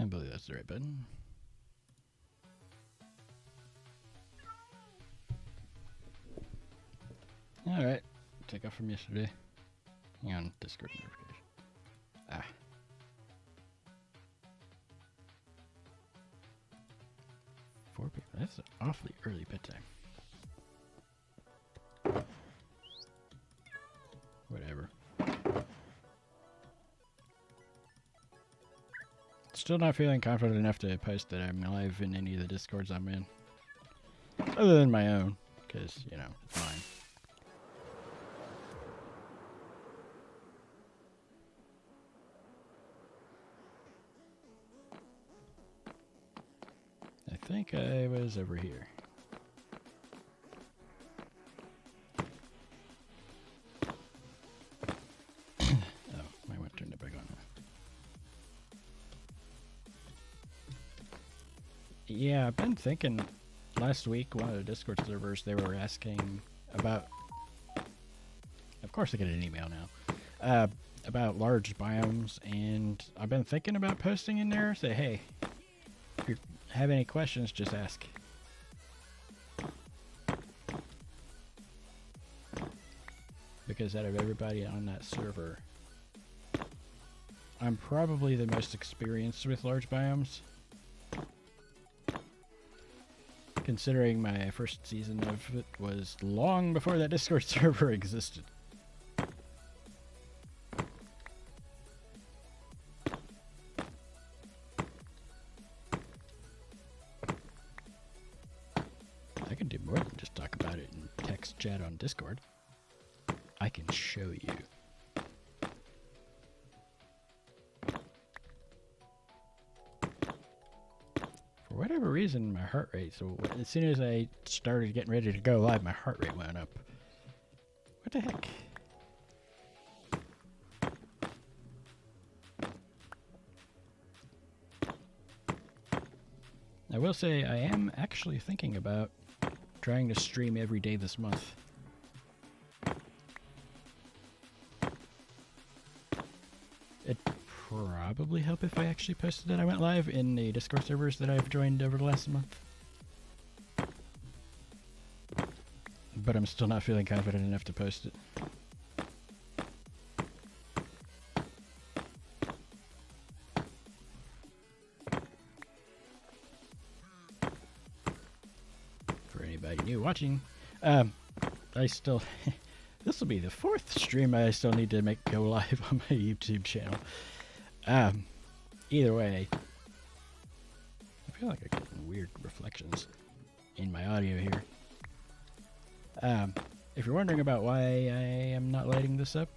I believe that's the right button. Alright. Take off from yesterday. Hang on, Discord notification. Ah. Four people. That's an awfully early bedtime. Whatever. Still not feeling confident enough to post that I'm live in any of the Discords I'm in. Other than my own, because, you know, it's mine. I think I was over here. Oh, I went turned it back on. Yeah, I've been thinking last week, one of the Discord servers, they were asking about, of course I get an email now, about large biomes, and I've been thinking about posting in there, say, hey, if you have any questions, just ask. Because out of everybody on that server, I'm probably the most experienced with large biomes. Considering my first season of it was long before that Discord server existed. I can do more than just talk about it in text chat on Discord. I can show you. For whatever reason, my heart rate, so as soon as I started getting ready to go live, my heart rate went up. What the heck? I will say I am actually thinking about trying to stream every day this month. It'd probably help if I actually posted that I went live in the Discord servers that I've joined over the last month. But I'm still not feeling confident enough to post it. For anybody new watching, I still... This will be the fourth stream I still need to make go live on my YouTube channel. Either way, I feel like I'm getting weird reflections in my audio here. If you're wondering about why I am not lighting this up,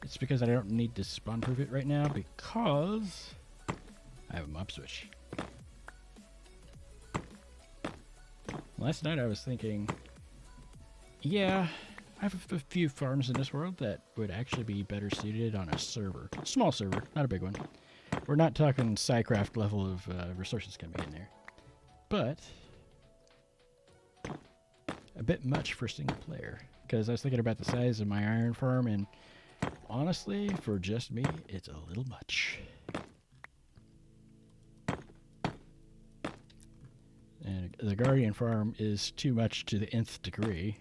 it's because I don't need to spawn proof it right now because I have a mob switch. Last night I was thinking, yeah, I have a few farms in this world that would actually be better suited on a server. Small server, not a big one. We're not talking SciCraft level of resources coming in there. But a bit much for single player. Because I was thinking about the size of my iron farm, and honestly, for just me, it's a little much. And the Guardian farm is too much to the nth degree.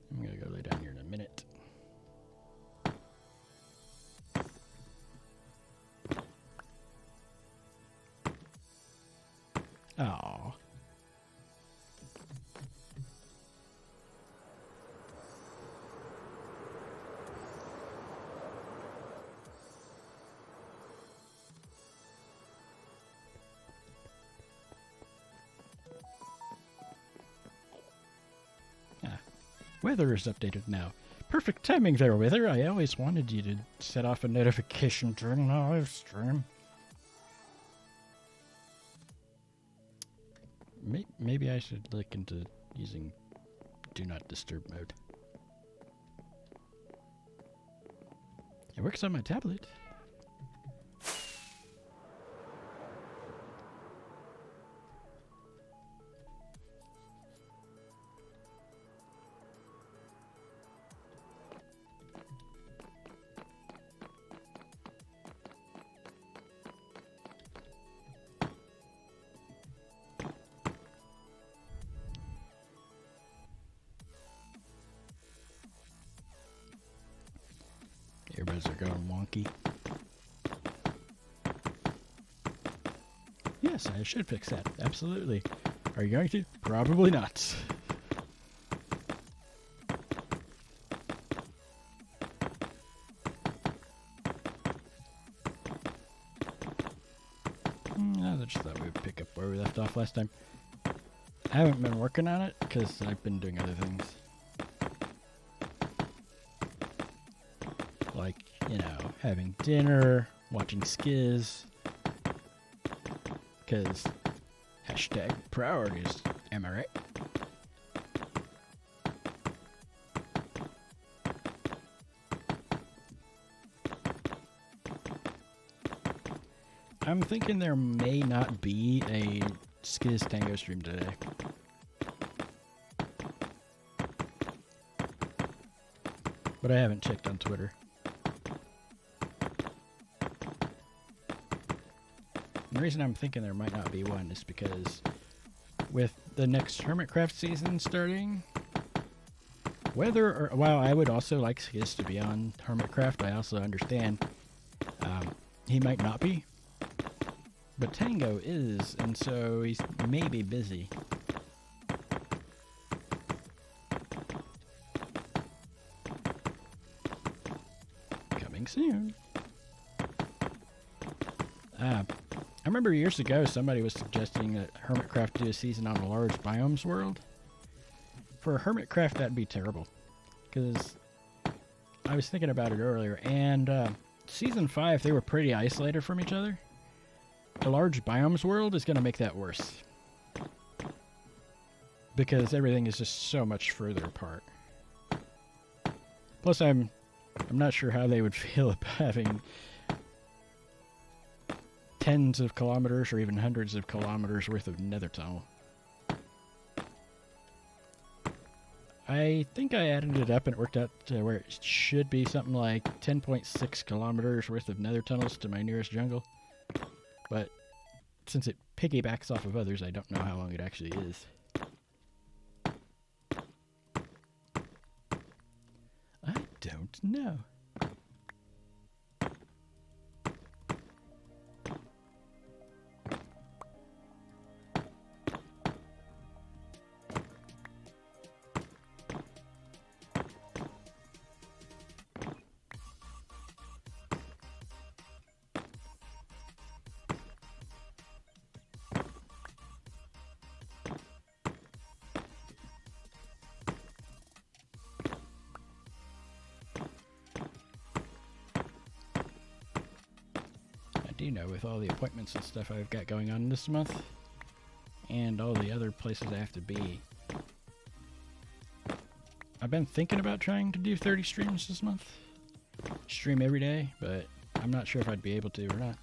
I'm gonna go lay down here in a minute. Aww. Weather is updated now. Perfect timing there, Weather. I always wanted you to set off a notification during the live stream. Maybe I should look into using Do Not Disturb mode. It works on my tablet. cameras are going wonky. Yes, I should fix that. Absolutely. Are you going to? Probably not. I just thought we would pick up where we left off last time. I haven't been working on it because I've been doing other things. Like, you know, having dinner, watching skis. Because hashtag priorities, am I right? I'm thinking there may not be a Skiz Tango stream today. But I haven't checked on Twitter. The reason I'm thinking there might not be one is because with the next Hermitcraft season starting, while I would also like Skiz to be on Hermitcraft, I also understand he might not be. But Tango is, and so he's maybe busy. Coming soon. I remember years ago somebody was suggesting that Hermitcraft do a season on a large biomes world. For Hermitcraft, that'd be terrible. Because I was thinking about it earlier, and Season 5, they were pretty isolated from each other. The large biomes world is going to make that worse. Because everything is just so much further apart. Plus, I'm not sure how they would feel about having tens of kilometers or even hundreds of kilometers worth of nether tunnel. I think I added it up and it worked out to where it should be something like 10.6 kilometers worth of nether tunnels to my nearest jungle. But since it piggybacks off of others, I don't know how long it actually is. I don't know. Do know with all the appointments and stuff I've got going on this month and all the other places I have to be, I've been thinking about trying to do 30 streams this month. Stream every day, but I'm not sure if I'd be able to or not.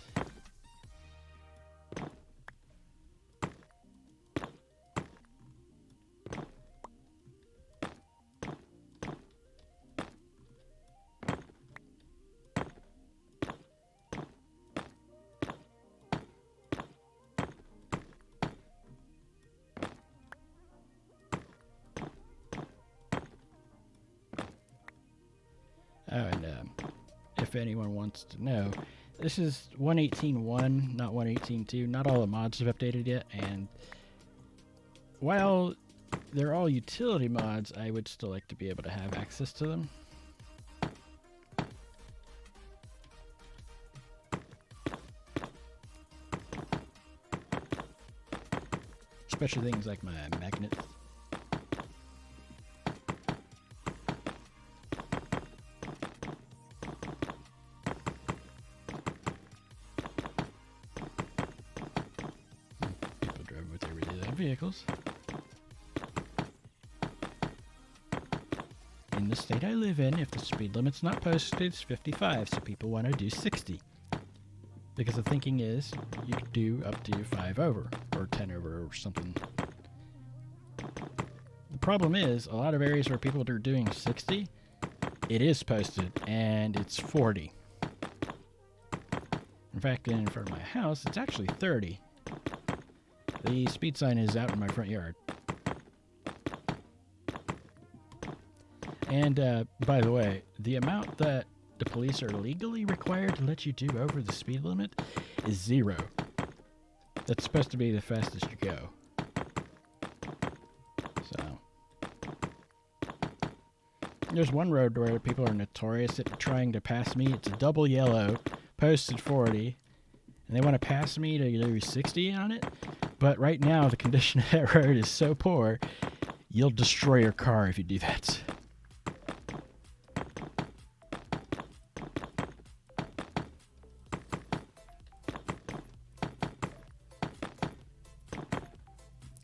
Oh, and if anyone wants to know, this is 1.18.1, not 1.18.2. Not all the mods have updated yet, and while they're all utility mods, I would still like to be able to have access to them. Especially things like my magnets. Vehicles. In the state I live in, if the speed limit's not posted, it's 55, so people want to do 60. Because the thinking is, you could do up to 5 over, or 10 over, or something. The problem is, a lot of areas where people are doing 60, it is posted, and it's 40. In fact, in front of my house, it's actually 30. The speed sign is out in my front yard. And, by the way, the amount that the police are legally required to let you do over the speed limit is 0. That's supposed to be the fastest you go. So there's one road where people are notorious at trying to pass me. It's a double yellow, posted 40, and they want to pass me to do 60 on it. But right now, the condition of that road is so poor, you'll destroy your car if you do that.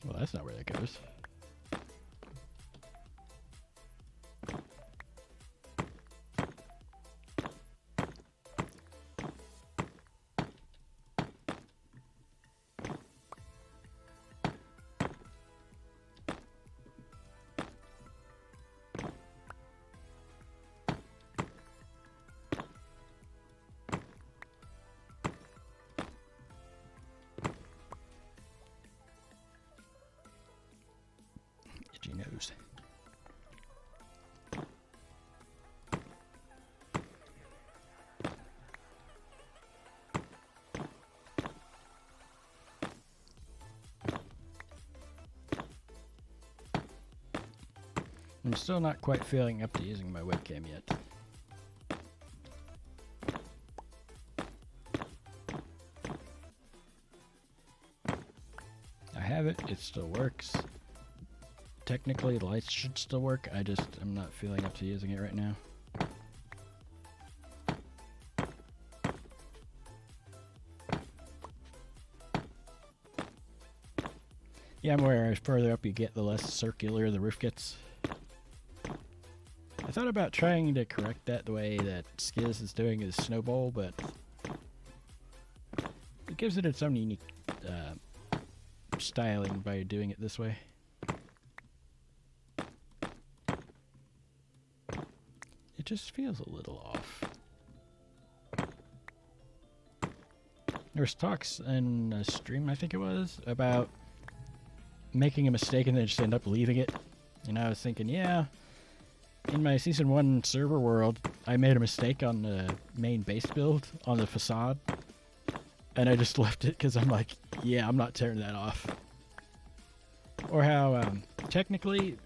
Well, that's not where that goes. Itchy nose. I'm still not quite feeling up to using my webcam yet. I have it, it still works. Technically, the lights should still work, I'm not feeling up to using it right now. Yeah, I'm aware, the further up you get, the less circular the roof gets. I thought about trying to correct that the way that Skiz is doing his snowball, but it gives it its own unique styling by doing it this way. It just feels a little off. There was talks in a stream, I think it was, about making a mistake and then just end up leaving it. And I was thinking, yeah, in my Season 1 server world, I made a mistake on the main base build on the facade. And I just left it because I'm like, yeah, I'm not tearing that off. Or how, technically,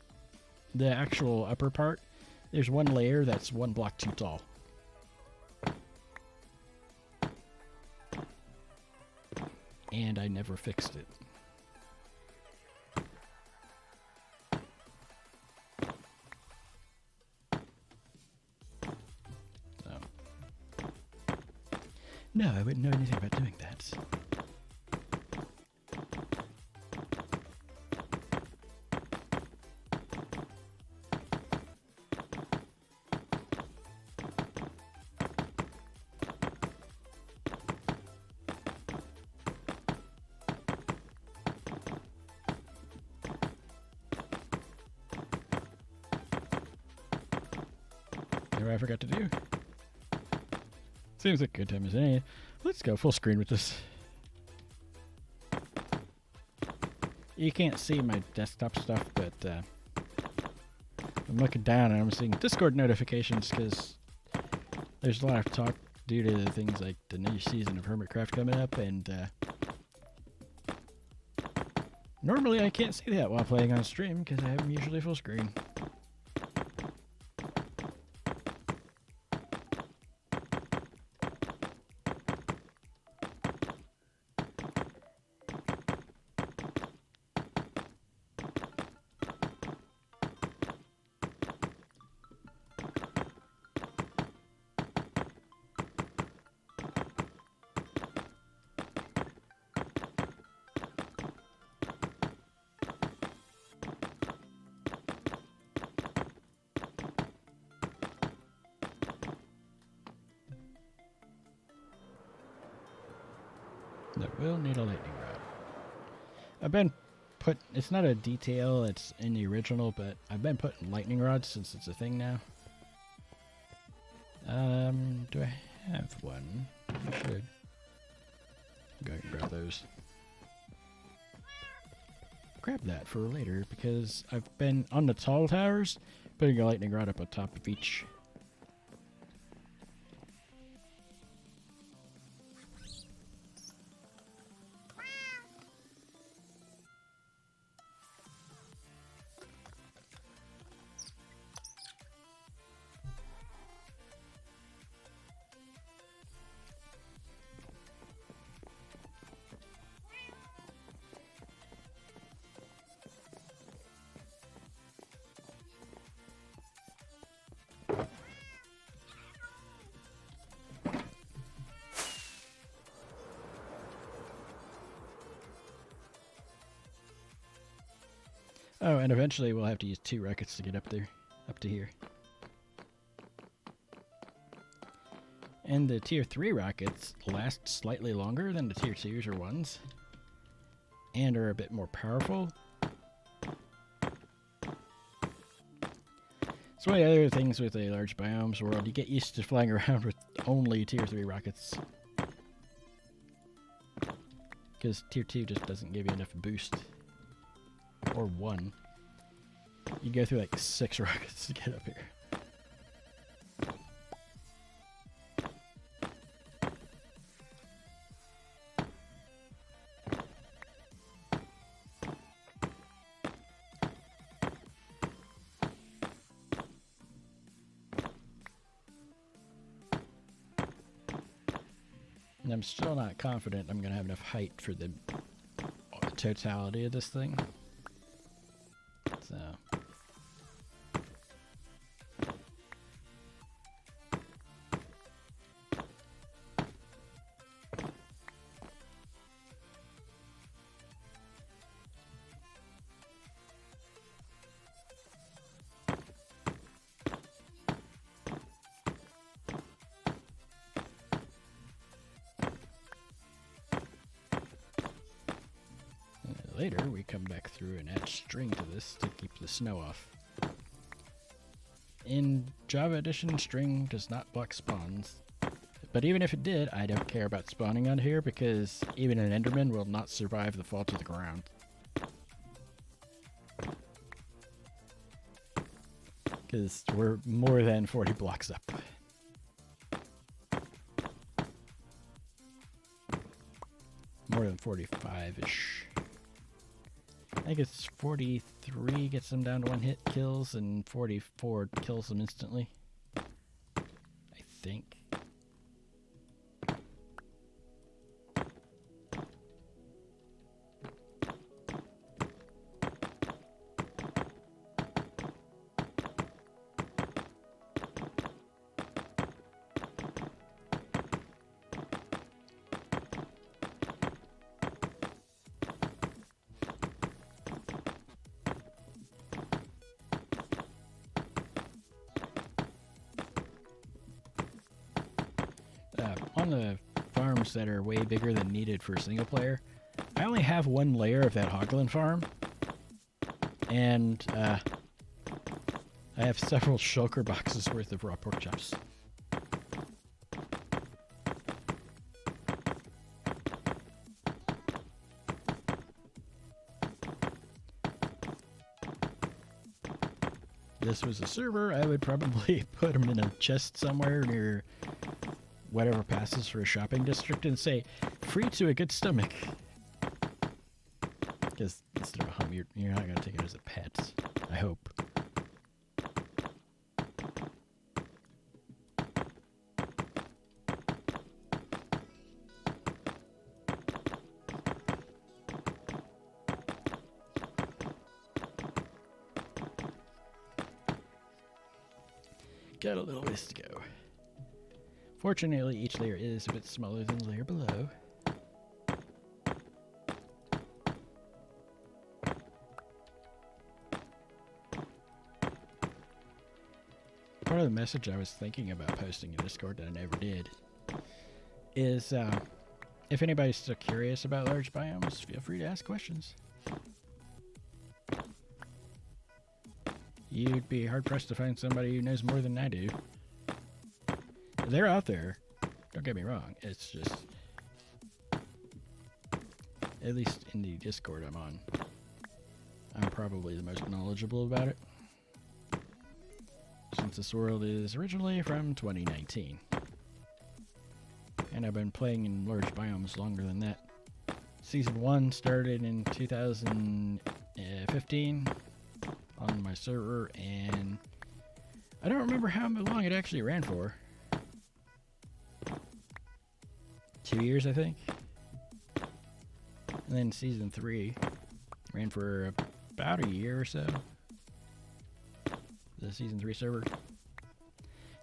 the actual upper part, there's one layer that's one block too tall. And I never fixed it. No, I wouldn't know anything about doing that. You know what I forgot to do? Seems like a good time as any. Let's go full screen with this. You can't see my desktop stuff, but I'm looking down and I'm seeing Discord notifications because there's a lot of talk due to the things like the new season of Hermitcraft coming up, and normally I can't see that while playing on stream because I have them usually full screen. That will need a lightning rod. I've been it's not a detail, it's in the original, but I've been putting lightning rods since it's a thing now. Do I have one? I should. Go ahead and grab those. Grab that for later because I've been on the tall towers putting a lightning rod up on top of each. Oh, and eventually we'll have to use 2 rockets to get up there, up to here. And the tier 3 rockets last slightly longer than the tier 2s or 1s, and are a bit more powerful. So one of the other things with a large biomes world, you get used to flying around with only tier 3 rockets. Because tier 2 just doesn't give you enough boost. Or 1. You go through like 6 rockets to get up here. And I'm still not confident I'm going to have enough height for the totality of this thing. So. Later, we come back through and add string to this to keep the snow off. In Java Edition, string does not block spawns. But even if it did, I don't care about spawning on here because even an Enderman will not survive the fall to the ground. Because we're more than 40 blocks up. More than 45-ish. I think it's 43 gets them down to 1 hit kills, and 44 kills them instantly. I think. On the farms that are way bigger than needed for single player, I only have 1 layer of that Hoglin farm, and I have several shulker boxes worth of raw pork chops. If this was a server, I would probably put them in a chest somewhere near whatever passes for a shopping district and say, free to a good stomach. Because instead of a home, you're not going to take it as a pet. I hope. Got a little ways to go. Fortunately, each layer is a bit smaller than the layer below. Part of the message I was thinking about posting in Discord that I never did is if anybody's still curious about large biomes, feel free to ask questions. You'd be hard-pressed to find somebody who knows more than I do. They're out there. Don't get me wrong. It's just, at least in the Discord I'm on, I'm probably the most knowledgeable about it, since this world is originally from 2019. And I've been playing in large biomes longer than that. Season 1 started in 2015 on my server, and I don't remember how long it actually ran for. 2 years, I think. And then season 3 ran for about a year or so. The season 3 server.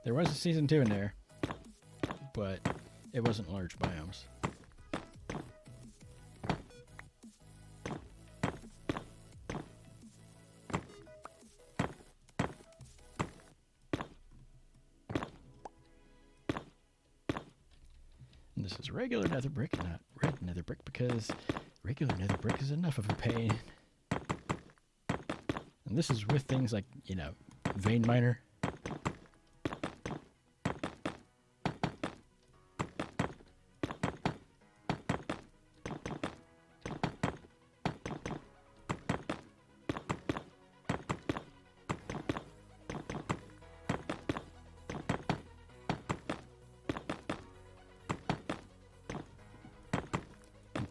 There was a season 2 in there, but it wasn't large biomes. And this is regular nether brick, not red nether brick, because regular nether brick is enough of a pain. And this is with things like, you know, vein miner.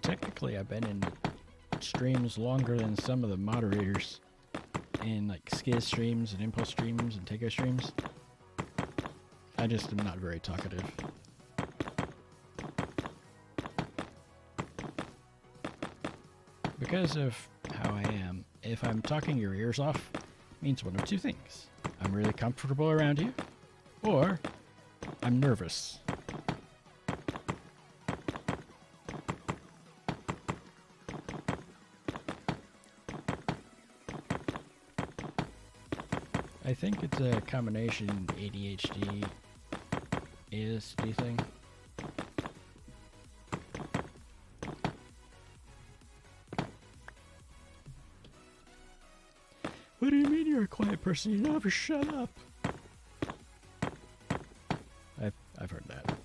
Technically, I've been in streams longer than some of the moderators in like Skiz streams and Impulse streams and Takeo streams. I just am not very talkative. Because of how I am, if I'm talking your ears off, it means one of two things. I'm really comfortable around you, or I'm nervous. I think it's a combination ADHD, ASD thing. What do you mean you're a quiet person? You never shut up. I've heard that.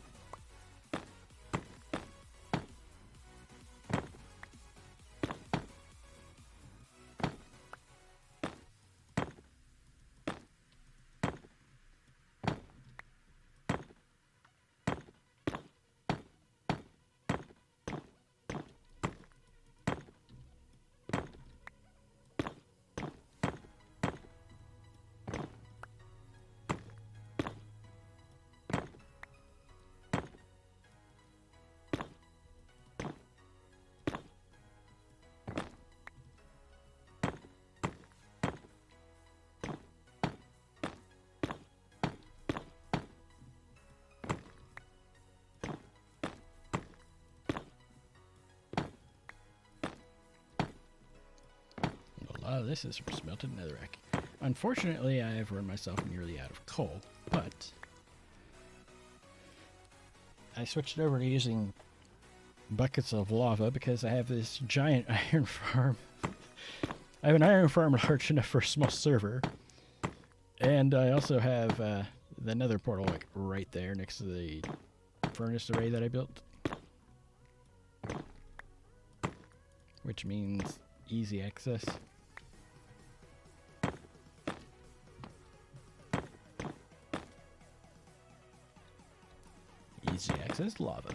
A lot of this is from smelted netherrack. Unfortunately, I have run myself nearly out of coal, but I switched over to using buckets of lava because I have this giant iron farm. I have an iron farm large enough for a small server, and I also have the nether portal like right there next to the furnace array that I built, which means easy access. Easy access lava.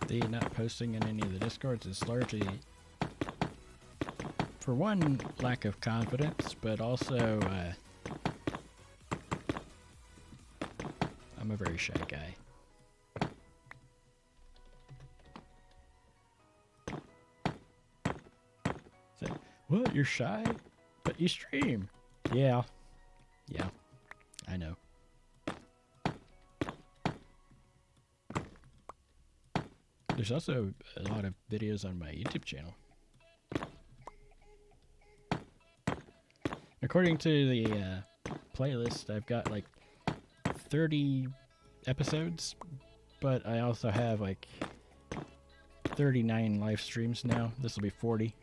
The not posting in any of the Discords is largely, for one, lack of confidence, but also I'm a very shy guy. Say, what? You're shy? But you stream. Yeah. Yeah. I know. There's also a lot of videos on my YouTube channel. According to the playlist, I've got like 30 episodes, but I also have like 39 live streams now. This will be 40.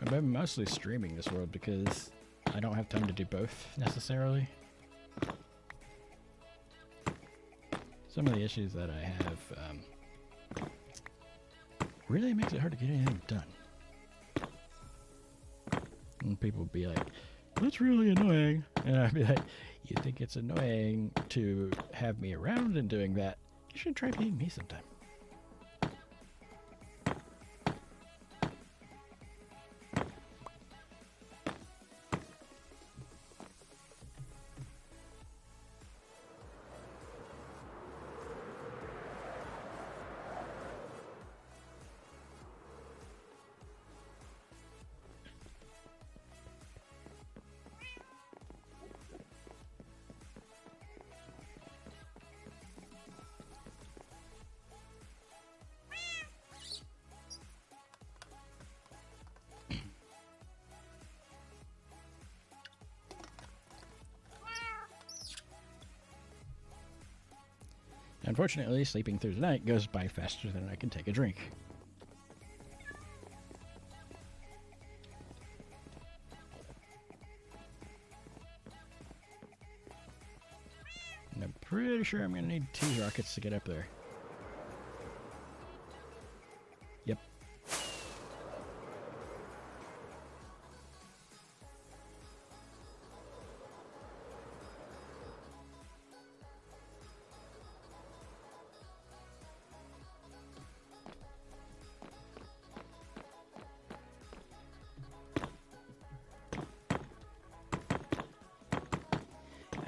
I've been mostly streaming this world because I don't have time to do both necessarily. Some of the issues that I have really makes it hard to get anything done. And people would be like, that's really annoying. And I'd be like, you think it's annoying to have me around and doing that? You should try being me sometime. Unfortunately, sleeping through the night goes by faster than I can take a drink. And I'm pretty sure I'm going to need 2 rockets to get up there. Yep.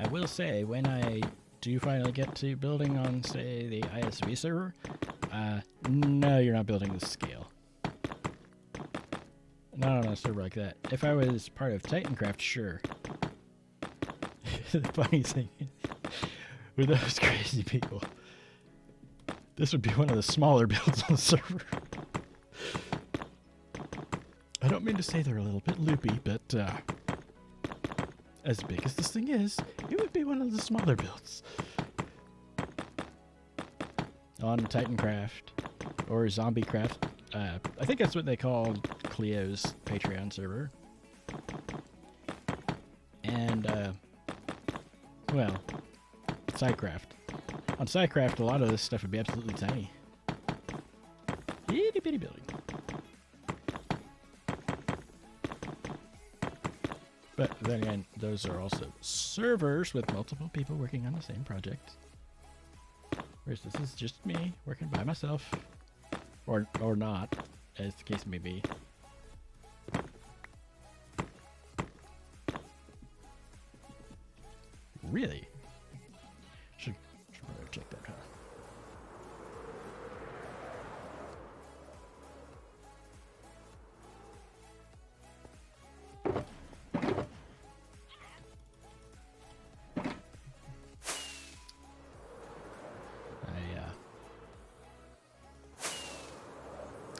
I will say, when I do finally get to building on, say, the ISV server, no, you're not building the scale. Not on a server like that. If I was part of Titancraft, sure. The funny thing is, with those crazy people, this would be one of the smaller builds on the server. I don't mean to say they're a little bit loopy, but as big as this thing is, it would be one of the smaller builds. On Titancraft or Zombiecraft. I think that's what they call Cleo's Patreon server. And, well, SciCraft. On SciCraft, a lot of this stuff would be absolutely tiny. Itty bitty building. But then again, those are also servers with multiple people working on the same project. Whereas this is just me working by myself. Or not, as the case may be. Really? Should probably check that, huh?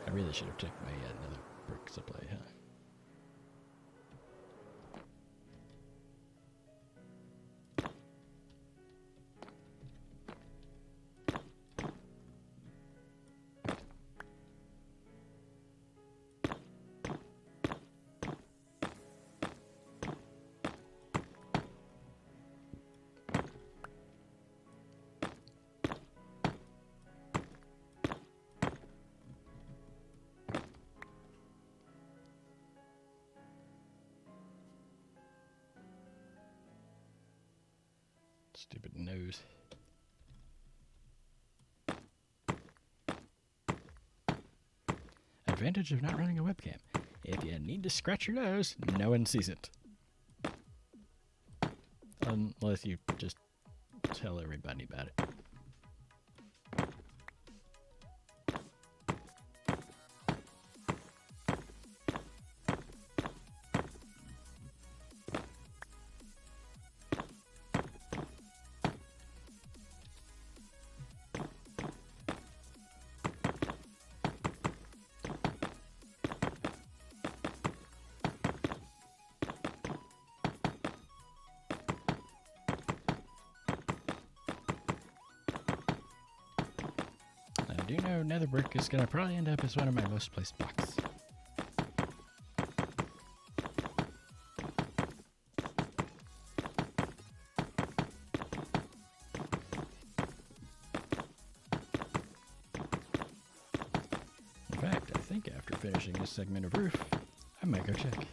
I really should have checked my another brick supply, huh? Stupid nose. Advantage of not running a webcam. If you need to scratch your nose, no one sees it. Unless you just tell everybody about it. I do know nether brick is going to probably end up as one of my most placed blocks. In fact, finishing this segment of roof, I might go check.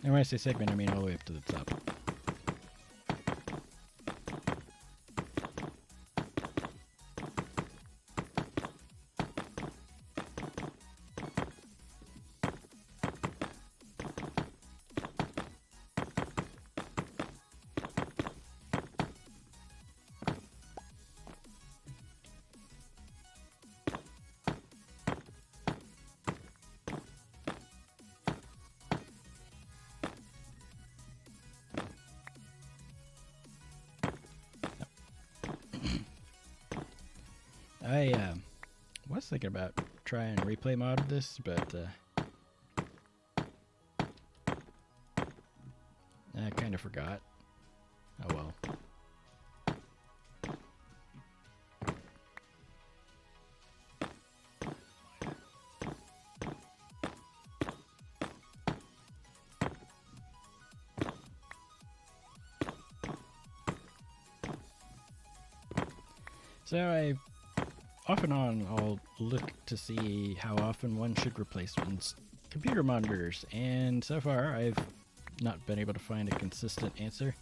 And when I say segment, I mean all the way up to the top. I was thinking about trying and replay mod this, but I kind of forgot. Oh well. So off and on, I'll look to see how often one should replace one's computer monitors, and so far I've not been able to find a consistent answer.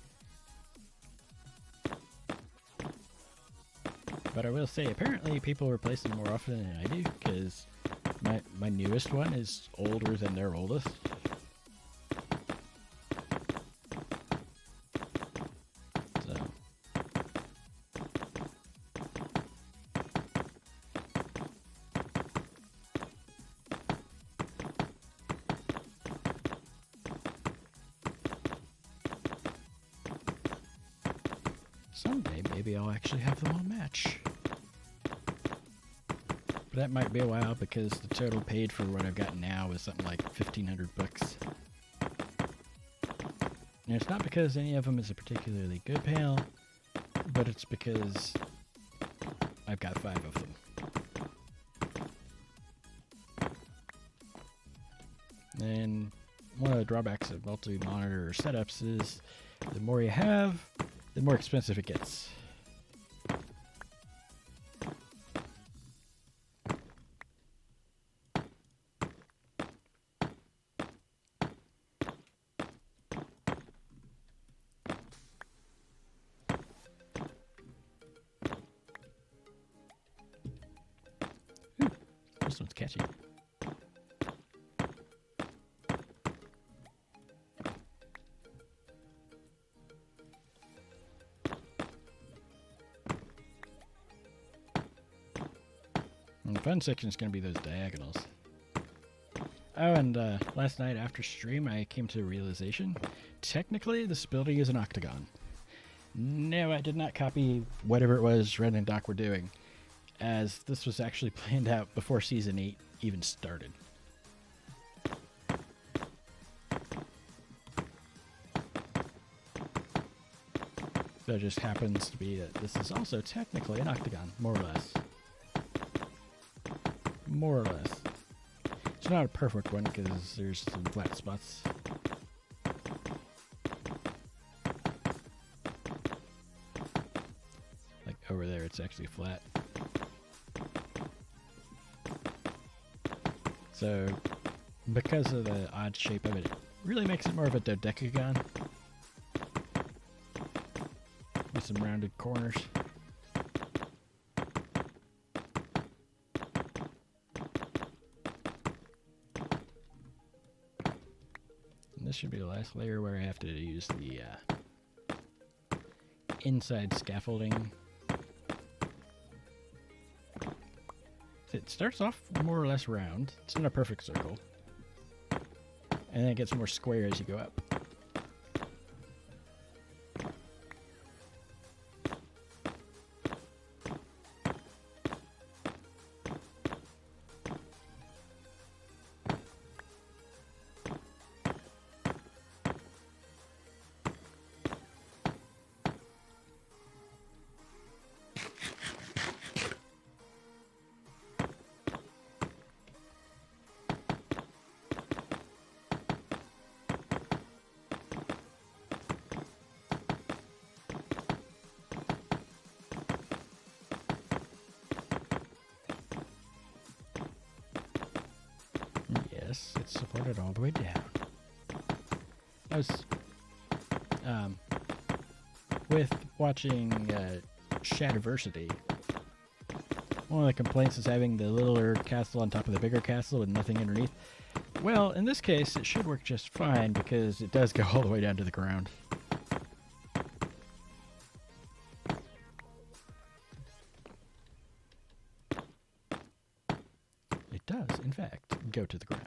But I will say, apparently people replace them more often than I do, because my newest one is older than their oldest. Someday, maybe I'll actually have them all match. But that might be a while because the total paid for what I've got now is something like $1,500 bucks. And it's not because any of them is a particularly good panel, but it's because I've got 5 of them. And one of the drawbacks of multi-monitor setups is the more you have, the more expensive it gets. Ooh, this one's catchy. And the fun section is going to be those diagonals. Oh, and last night after stream, I came to the realization, technically this building is an octagon. No, I did not copy whatever it was Red and Doc were doing, as this was actually planned out before Season 8 even started. So it just happens to be that this is also technically an octagon, more or less. More or less. It's not a perfect one because there's some flat spots. Like over there, it's actually flat. So, because of the odd shape of it, it really makes it more of a dodecagon with some rounded corners. This should be the last layer where I have to use the inside scaffolding. It starts off more or less round. It's not a perfect circle. And then it gets more square as you go up. support it all the way down. I was with watching Shadiversity. One of the complaints is having the littler castle on top of the bigger castle with nothing underneath. Well, in this case, it should work just fine because it does go all the way down to the ground. It does, in fact, go to the ground.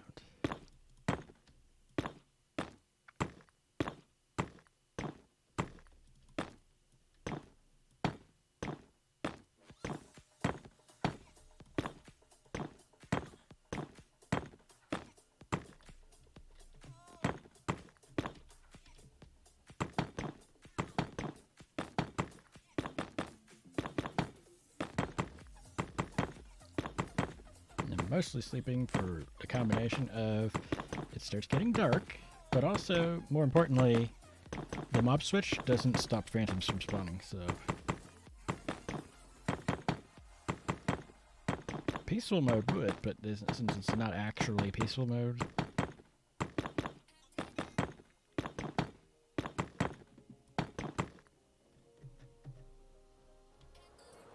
Mostly sleeping for a combination of it starts getting dark, but also, more importantly, the mob switch doesn't stop phantoms from spawning, so... Peaceful mode would, but since it's not actually peaceful mode...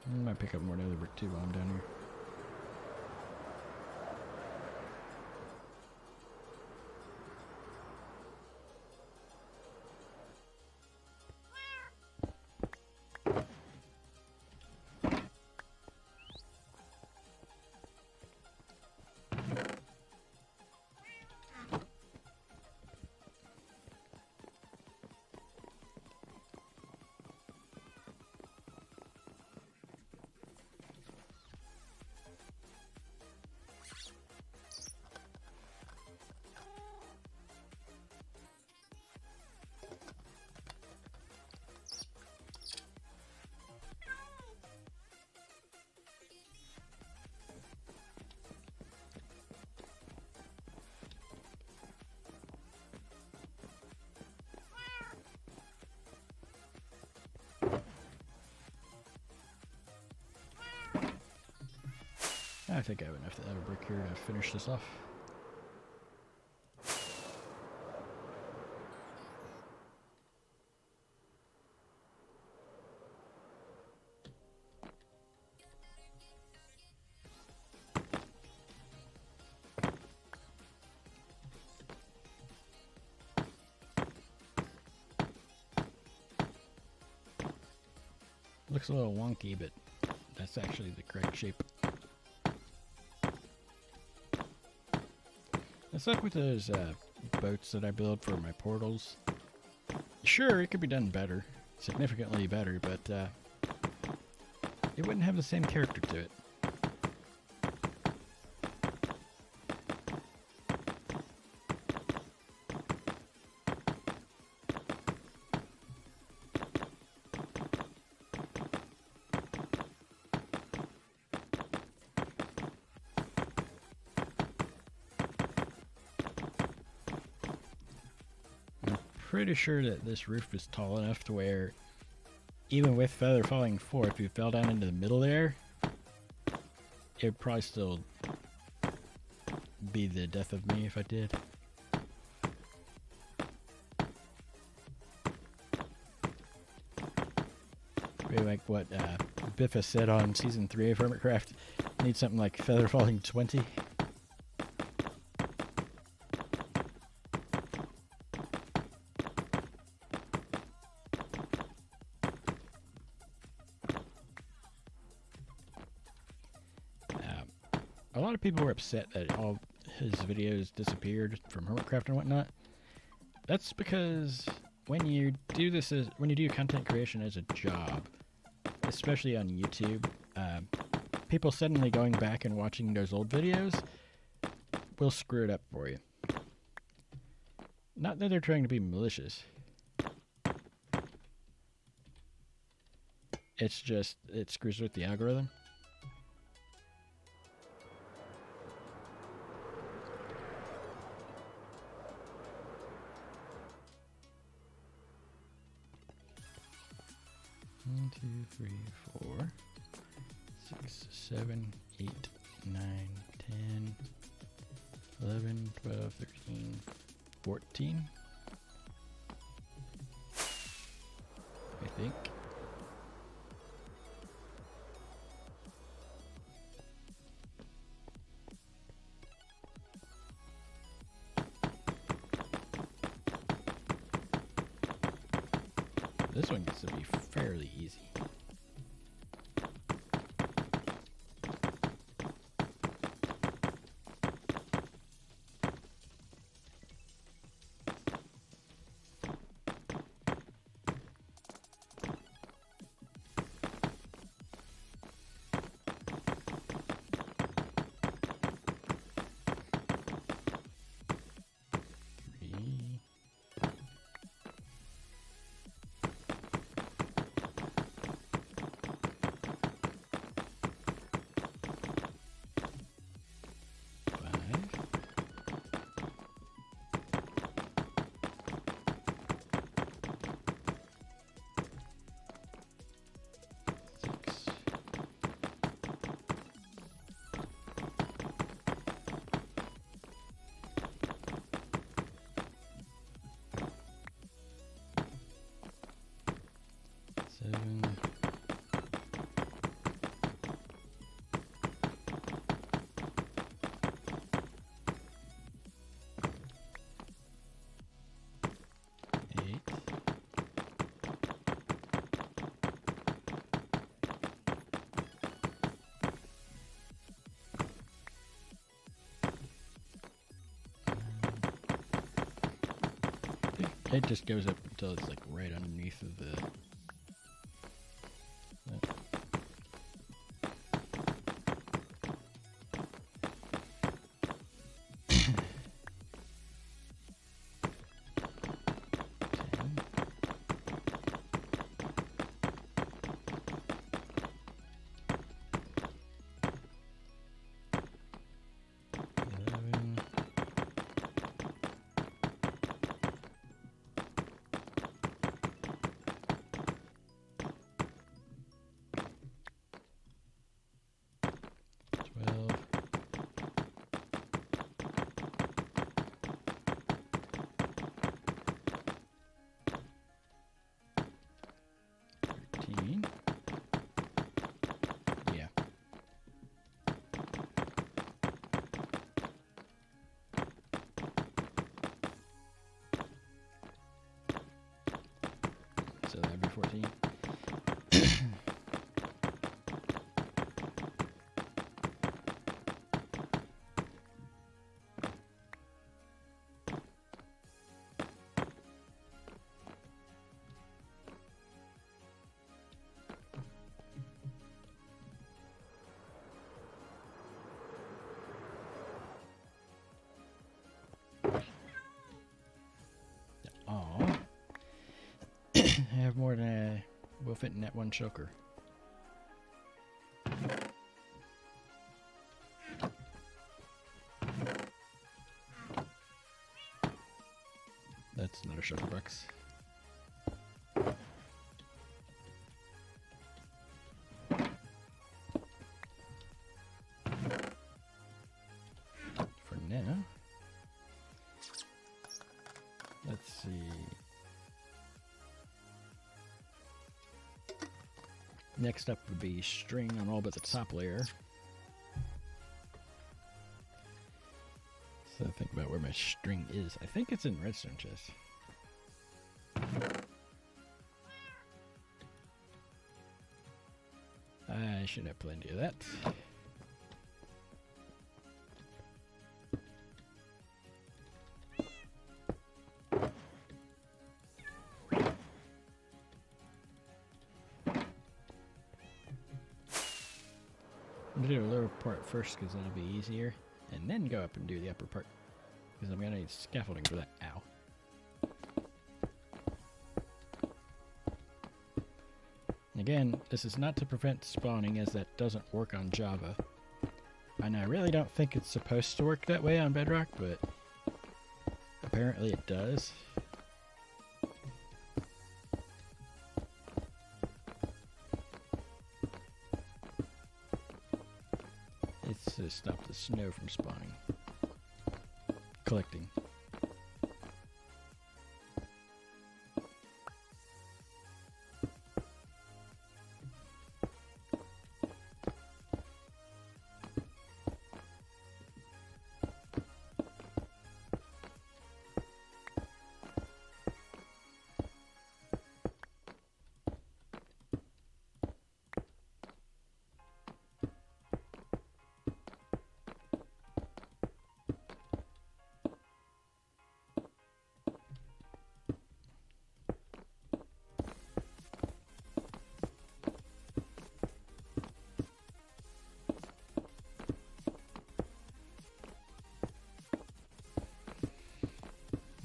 I might pick up more nether brick too while I'm down here. I think I have enough to have a brick here to finish this off. Looks a little wonky, but that's actually the correct shape. It's like with those boats that I build for my portals. Sure, it could be done better, significantly better, but it wouldn't have the same character to it. Pretty sure that this roof is tall enough to where even with feather falling 4, if you fell down into the middle there, it would probably still be the death of me if I did. Maybe like what Biffa said on Season 3 of Hermitcraft, need something like feather falling 20. A lot of people were upset that all his videos disappeared from Hermitcraft and whatnot. That's because when you do content creation as a job, especially on YouTube, people suddenly going back and watching those old videos will screw it up for you. Not that they're trying to be malicious. It's just, it screws with the algorithm. One, 2, 3, 4, 6, 7, 8, 9, 10, 11, 12, 13, 14. I think. This one gets to be fairly easy. It just goes up until it's like right underneath of the. Yeah. So that'd be 14. I have more than will fit in that one choker. That's another choker box. For now, let's see. Next up would be string on all but the top layer. So think about where my string is. I think it's in redstone chest. I should have plenty of that. I'm going to do the lower part first because that'll be easier, and then go up and do the upper part because I'm going to need scaffolding for that. Ow. Again, this is not to prevent spawning, as that doesn't work on Java. And I really don't think it's supposed to work that way on Bedrock, but apparently it does. It's to stop the snow from spawning. collecting.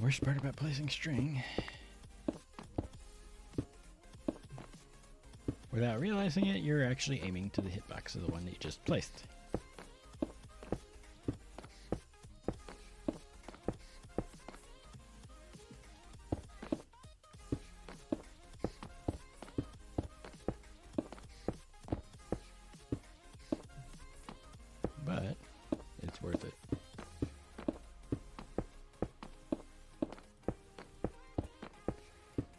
Worst part about placing string, without realizing it, you're actually aiming to the hitbox of the one that you just placed. But it's worth it.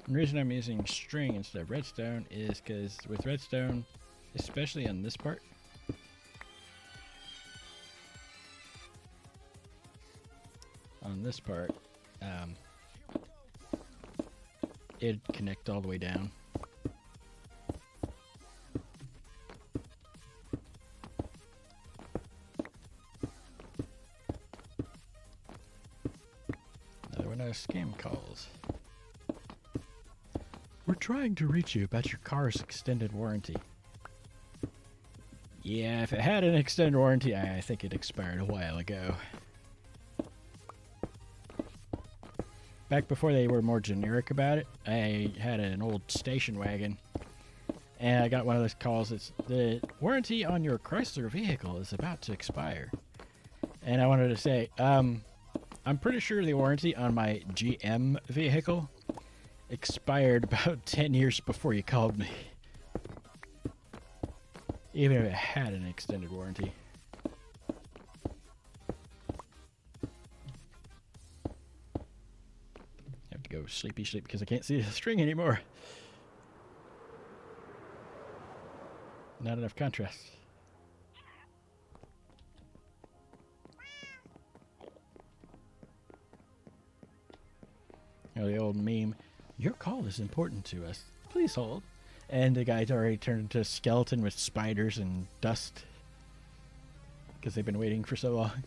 The reason I'm using string instead of redstone is because with redstone, especially on this part, it'd connect all the way down. Another one of those scam calls. We're trying to reach you about your car's extended warranty. Yeah, if it had an extended warranty, I think it expired a while ago. Back before they were more generic about it, I had an old station wagon, and I got one of those calls. It's the warranty on your Chrysler vehicle is about to expire. And I wanted to say, I'm pretty sure the warranty on my GM vehicle expired about 10 years before you called me. Even if it had an extended warranty. I have to go sleepy sleep because I can't see the string anymore. Not enough contrast. You know, the old meme, your call is important to us. Please hold. And the guy's already turned into a skeleton with spiders and dust. Because they've been waiting for so long.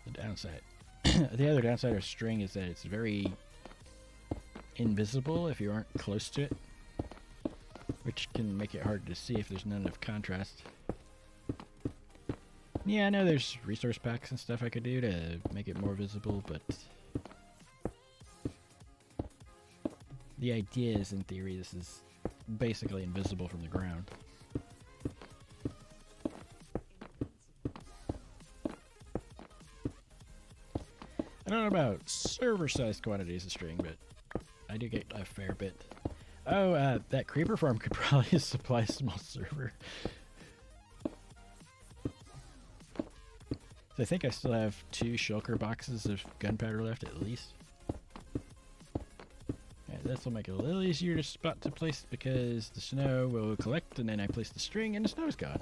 The downside. The other downside of string is that it's very invisible if you aren't close to it, which can make it hard to see if there's not enough contrast. Yeah, I know there's resource packs and stuff I could do to make it more visible, but the idea is, in theory, this is basically invisible from the ground. I don't know about server-sized quantities of string, but I do get a fair bit. Oh, that creeper farm could probably supply a small server. So I think I still have 2 shulker boxes of gunpowder left at least. Alright, this will make it a little easier to spot to place because the snow will collect and then I place the string and the snow's gone.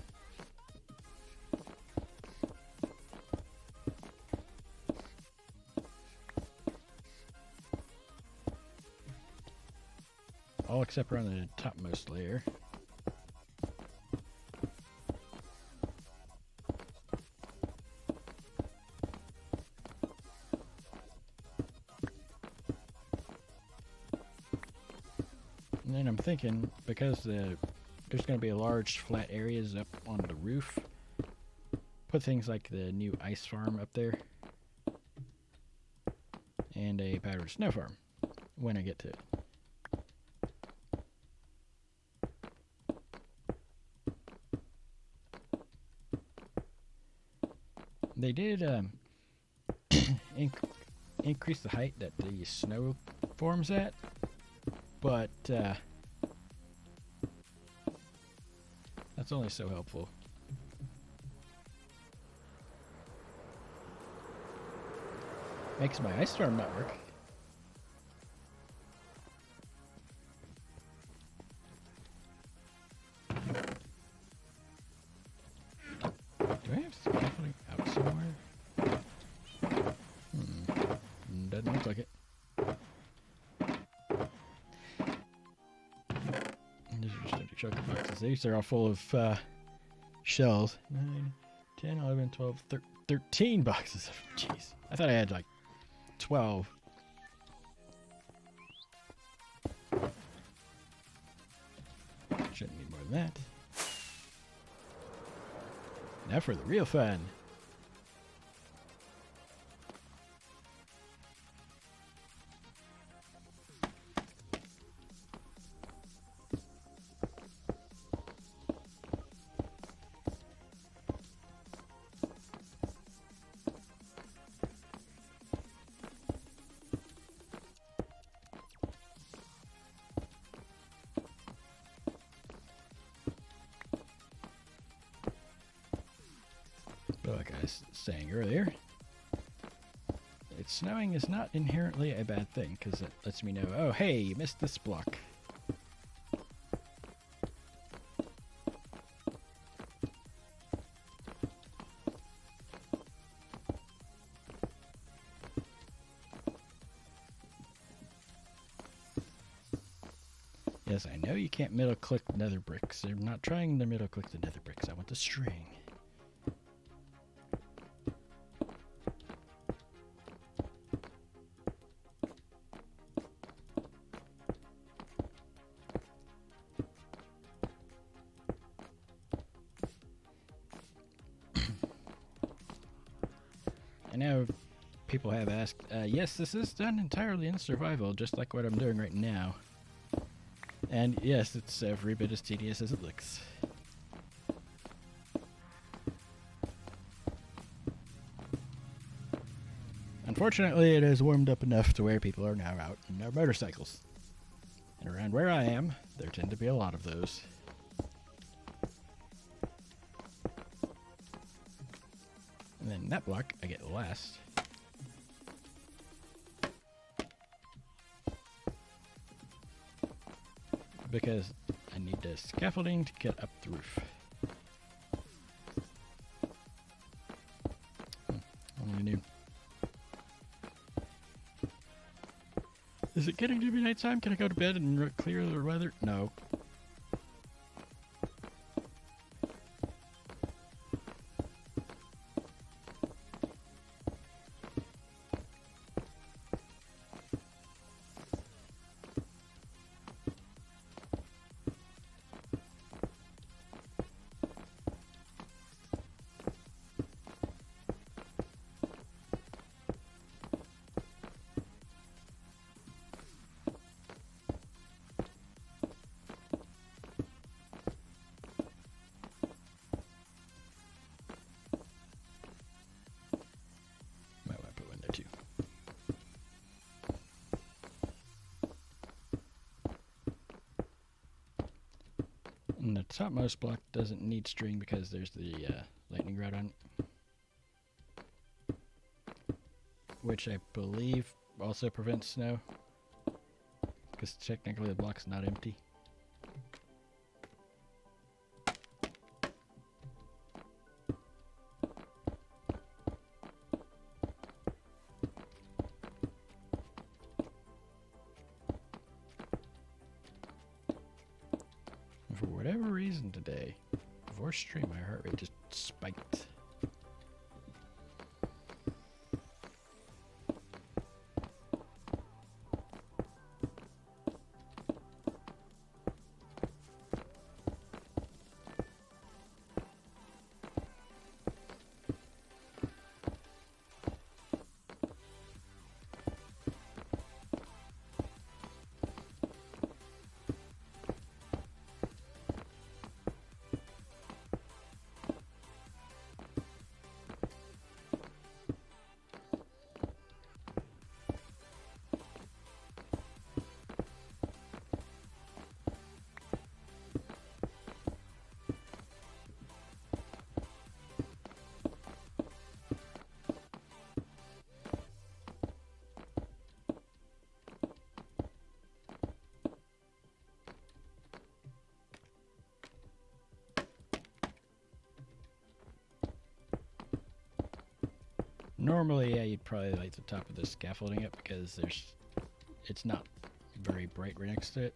All except around the topmost layer. And then I'm thinking, because there's going to be large flat areas up on the roof, put things like the new ice farm up there, and a powdered snow farm when I get to it. They did inc- increase the height that the snow forms at, but that's only so helpful. Makes my ice storm not work. Do I have scaffolding out somewhere? Doesn't look like it. These are just empty shulker boxes. These are all full of shells. 9, 10, 11, 12, 13 boxes. Jeez. I thought I had like 12. Shouldn't need more than that. Now for the real fun. But like I was saying earlier, it's snowing is not inherently a bad thing, because it lets me know, oh hey, you missed this block. Yes, I know you can't middle click nether bricks. I'm not trying to middle click the nether bricks. I want the string. I know people have asked, yes, this is done entirely in survival, just like what I'm doing right now. And yes, it's every bit as tedious as it looks. Unfortunately, it has warmed up enough to where people are now out in their motorcycles. And around where I am, there tend to be a lot of those. And then that block, I get last. Because I need the scaffolding to get up the roof. Only new. Is it getting to be nighttime? Can I go to bed and clear the weather? No. And the topmost block doesn't need string because there's the lightning rod on it, which I believe also prevents snow, because technically the block's not empty. For whatever reason today, before stream, my heart rate just spiked. Normally, yeah, you'd probably light the top of the scaffolding up because it's not very bright right next to it.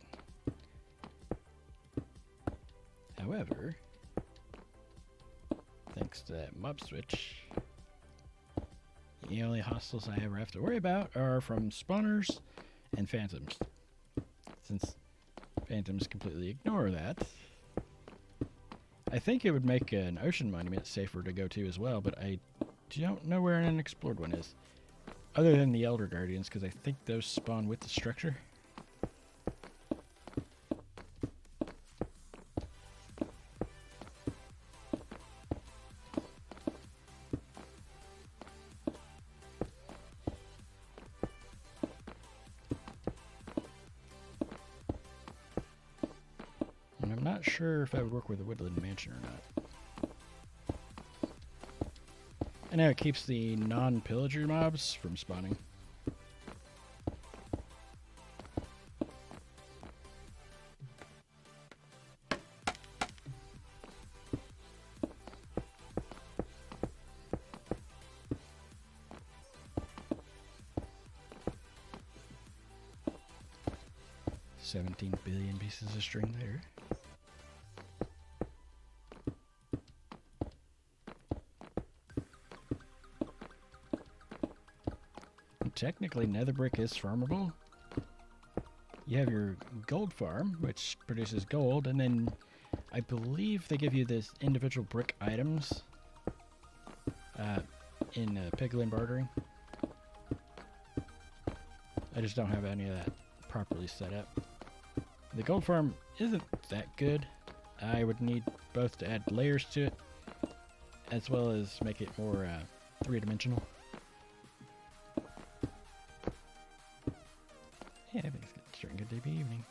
However, thanks to that mob switch, the only hostiles I ever have to worry about are from spawners and phantoms. Since phantoms completely ignore that, I think it would make an ocean monument safer to go to as well, but I don't know where an unexplored one is. Other than the Elder Guardians, because I think those spawn with the structure. And I'm not sure if that would work with a woodland mansion or not. I know it keeps the non-pillager mobs from spawning. $17 billion pieces of string there. Technically, nether brick is farmable. You have your gold farm, which produces gold, and then I believe they give you this individual brick items in piglin bartering. I just don't have any of that properly set up. The gold farm isn't that good. I would need both to add layers to it, as well as make it more three-dimensional. Yeah, everything's starting good day, evening.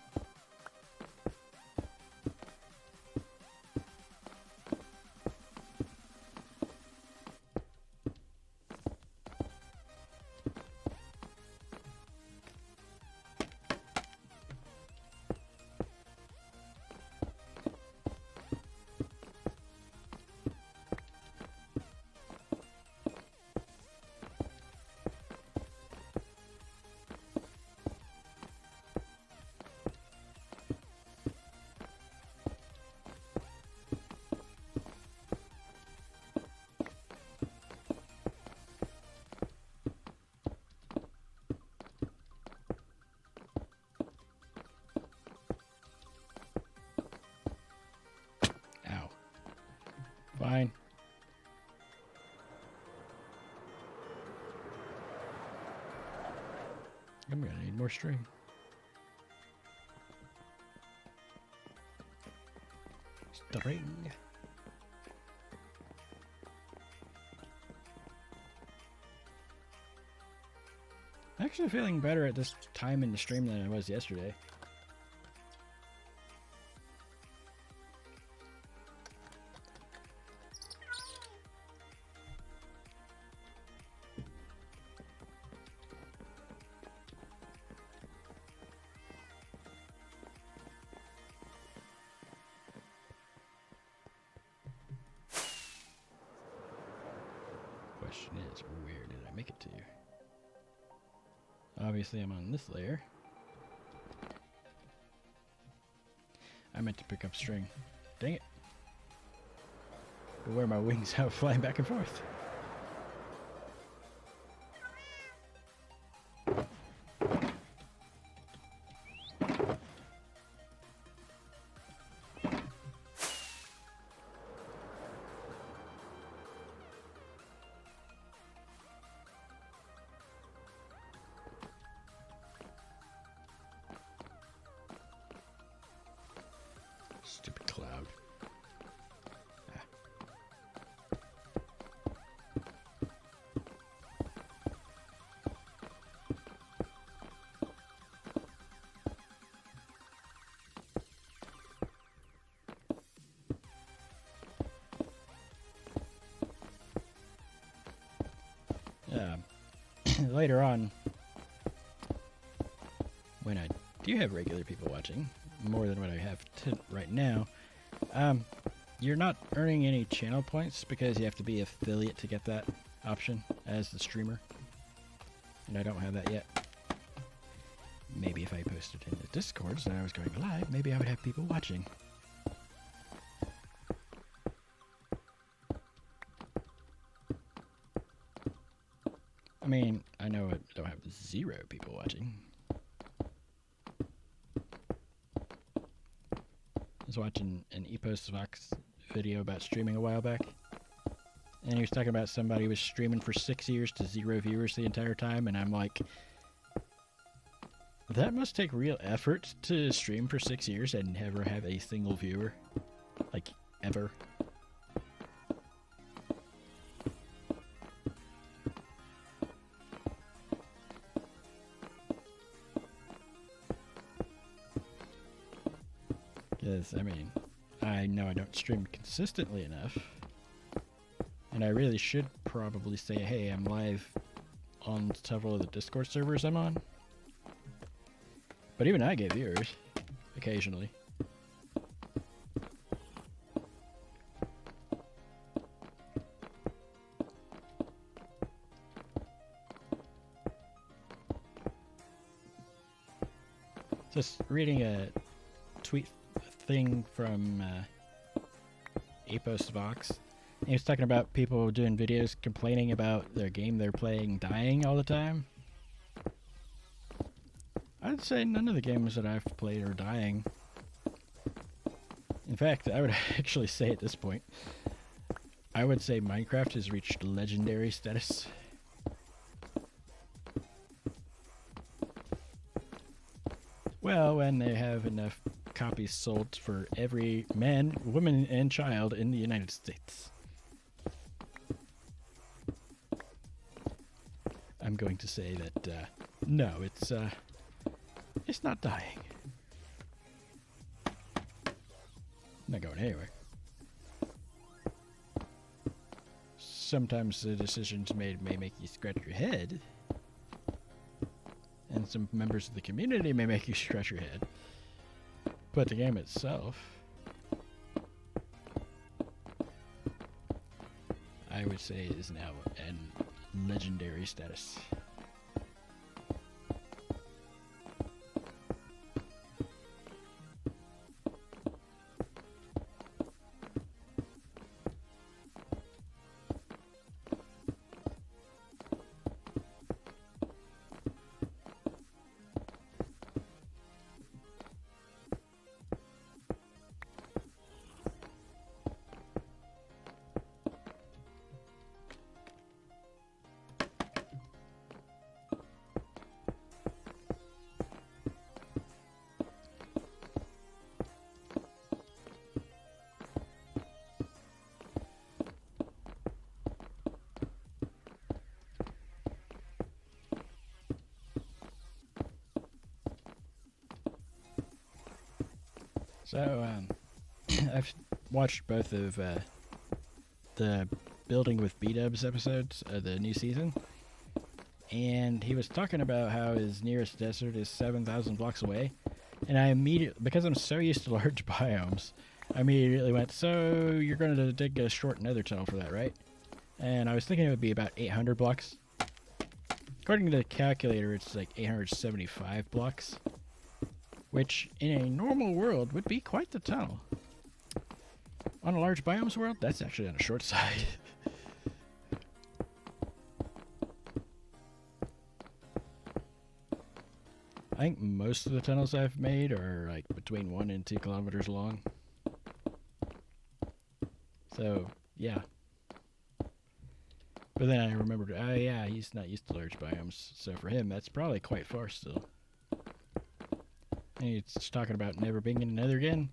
Fine. I'm gonna need more string. String. I'm actually feeling better at this time in the stream than I was yesterday. Question is, where did I make it to? Obviously, I'm on this layer. I meant to pick up string. Dang it. But where are my wings out flying back and forth? Stupid cloud. Later on, when I do have regular people watching, more than what I have right now, you're not earning any channel points because you have to be affiliate to get that. option as the streamer, and I don't have that yet. Maybe if I posted in the Discord that I was going live, maybe I would have people watching. I mean, I know I don't have 0 people watching. I was watching an ePostVox video about streaming a while back, and he was talking about somebody who was streaming for 6 years to 0 viewers the entire time, and I'm like, that must take real effort to stream for 6 years and never have a single viewer. Like, ever. Because, I mean, I know I don't stream consistently enough. And I really should probably say, hey, I'm live on several of the Discord servers I'm on. But even I get viewers, occasionally. Just reading a tweet thing from ePostVox. He was talking about people doing videos complaining about their game they're playing dying all the time. I'd say none of the games that I've played are dying. In fact, I would actually say at this point, I would say Minecraft has reached legendary status. Well, when they have enough copies sold for every man, woman, and child in the United States. I'm going to say that, no, it's not dying. Not going anywhere. Sometimes the decisions made may make you scratch your head. And some members of the community may make you scratch your head. But the game itself, I would say, is now in legendary status. So, I've watched both of the Building with B-Dubs episodes of the new season, and he was talking about how his nearest desert is 7,000 blocks away, and I immediately, because I'm so used to large biomes, I immediately went, so you're going to dig a short nether tunnel for that, right? And I was thinking it would be about 800 blocks. According to the calculator, it's like 875 blocks. Which, in a normal world, would be quite the tunnel. On a large biomes world, that's actually on the short side. I think most of the tunnels I've made are like between 1 and 2 kilometers long. So, yeah. But then I remembered, oh yeah, he's not used to large biomes. So for him, that's probably quite far still. And he's talking about never being in another again.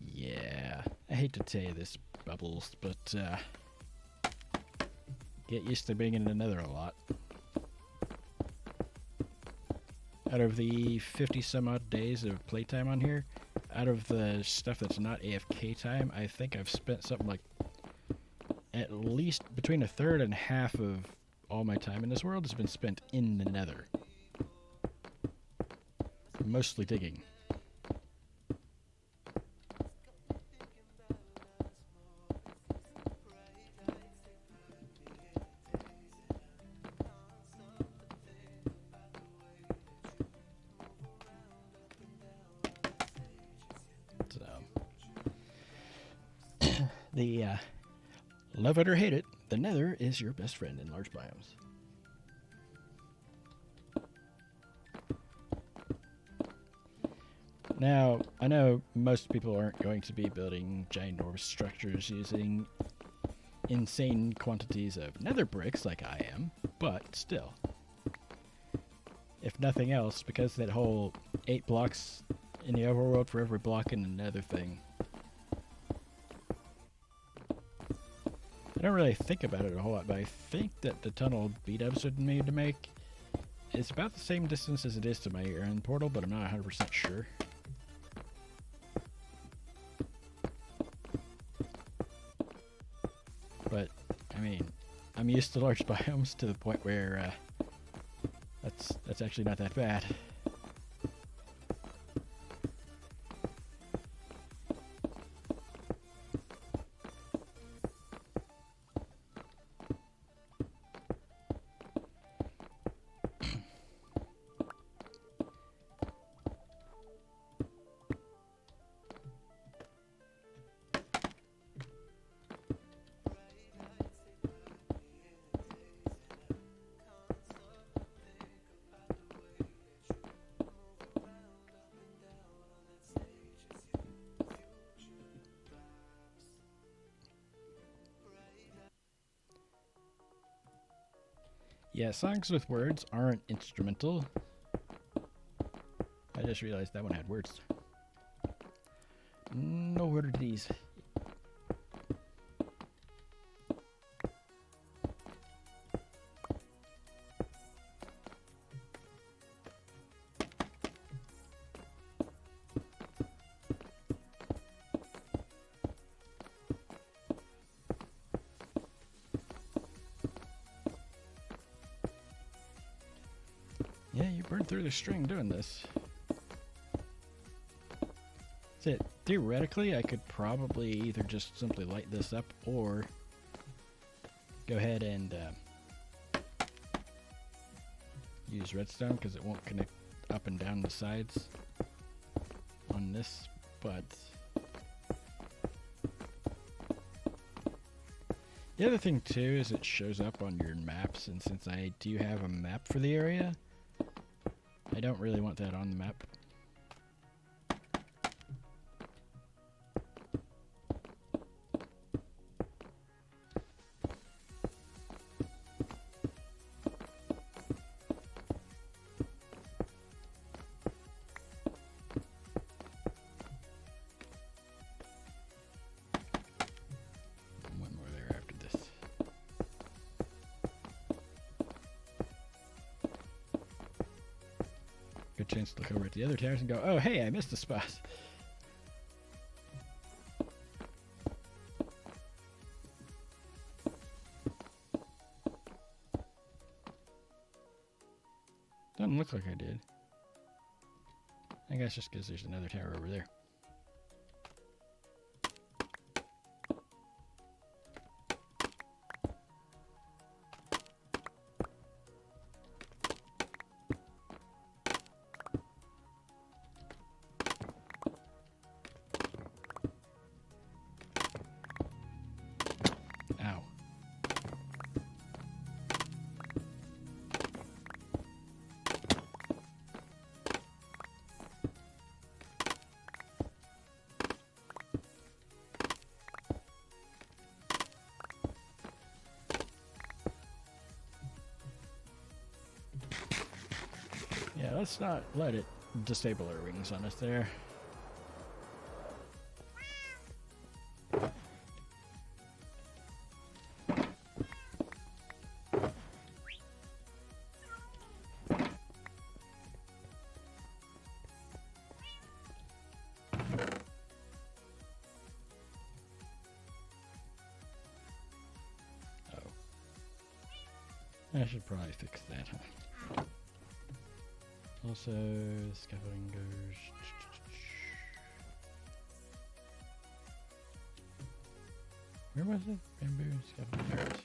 Yeah, I hate to tell you this, Bubbles, but get used to being in another a lot. Out of the 50 some odd days of playtime on here, out of the stuff that's not AFK time, I think I've spent something like at least between a third and half of all my time in this world has been spent in the nether. Mostly digging. The love it or hate it, the Nether is your best friend in large biomes. Now, I know most people aren't going to be building ginormous structures using insane quantities of nether bricks like I am, but still. If nothing else, because that whole 8 blocks in the overworld for every block in the nether thing, I don't really think about it a whole lot, but I think that the tunnel B-dubs would need to make is about the same distance as it is to my end portal, but I'm not 100% sure. But, I mean, I'm used to large biomes to the point where that's actually not that bad. Yeah, songs with words aren't instrumental. I just realized that one had words. No wordies. Yeah, you burned through the string doing this. That's it. Theoretically, I could probably either just simply light this up or go ahead and use redstone because it won't connect up and down the sides on this, but the other thing too is it shows up on your maps, and since I do have a map for the area, I don't really want that on the map. One more there after this. Good chance to look over at the other towers and go, oh hey, I missed a spot. Doesn't look like I did. I guess just because there's another tower over there. Ow. Yeah, let's not let it disable our wings on us there. I should probably fix that, huh? Also, scaffolding goes... Where was it? Bamboo, scaffolding, there it is.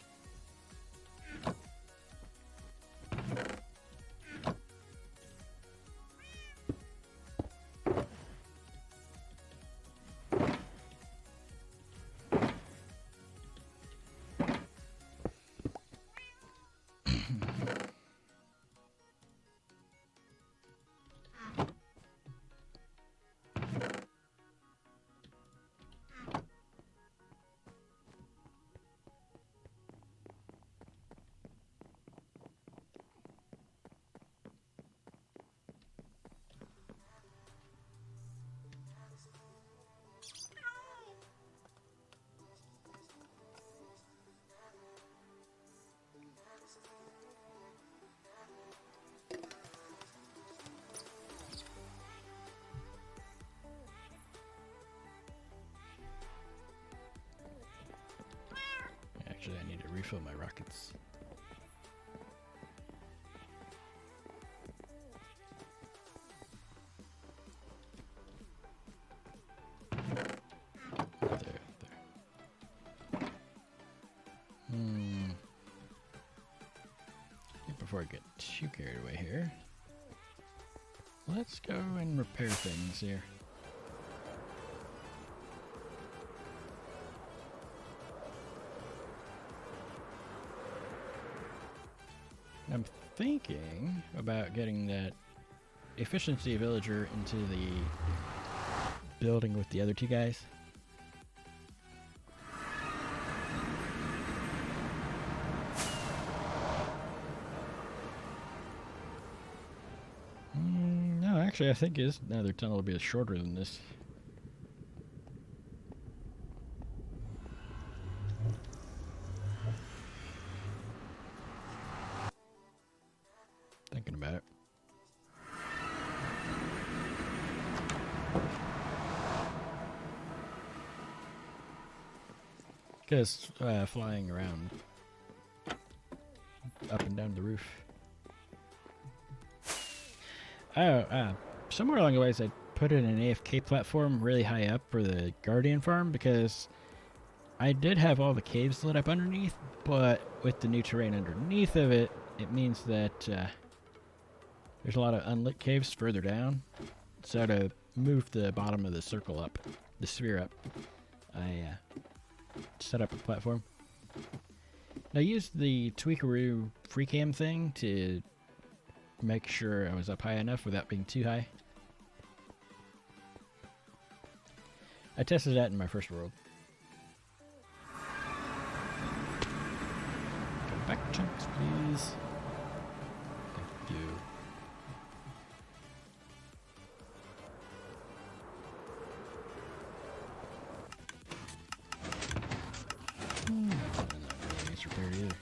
refill my rockets. There. Before I get too carried away here, let's go and repair things here. I'm thinking about getting that efficiency villager into the building with the other two guys. No, actually, I think this another tunnel will be shorter than this. Thinking about it. Because flying around up and down the roof. Somewhere along the ways I put in an AFK platform really high up for the Guardian farm because I did have all the caves lit up underneath, but with the new terrain underneath of it, it means that there's a lot of unlit caves further down. So to move the bottom of the circle up, the sphere up, I set up a platform. I used the Tweakaroo FreeCam thing to make sure I was up high enough without being too high. I tested that in my first world. Come back, chunks, please. Thank you. Not really nice repair either.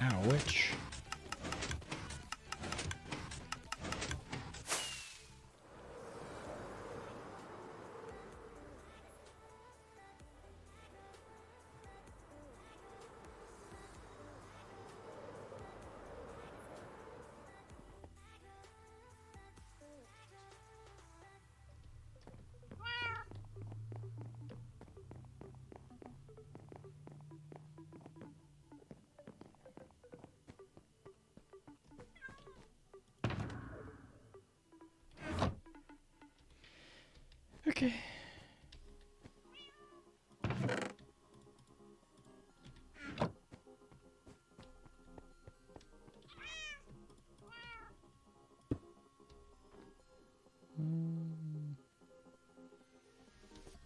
Ouch. Okay.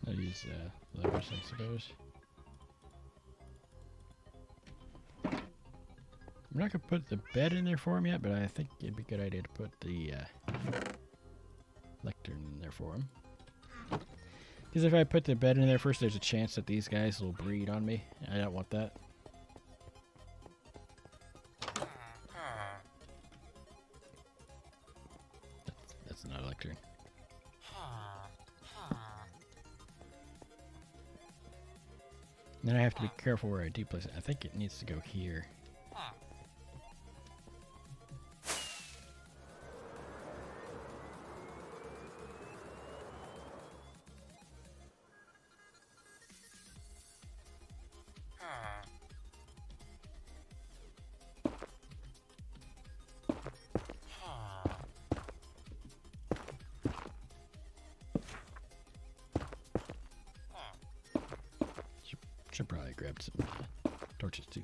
I'll use levers, I suppose. I'm not gonna put the bed in there for him yet, but I think it'd be a good idea to put the lectern in there for him. Because if I put the bed in there first, there's a chance that these guys will breed on me. I don't want that. That's not a lectern. Then I have to be careful where I do place it. I think it needs to go here. Should probably grab some torches too.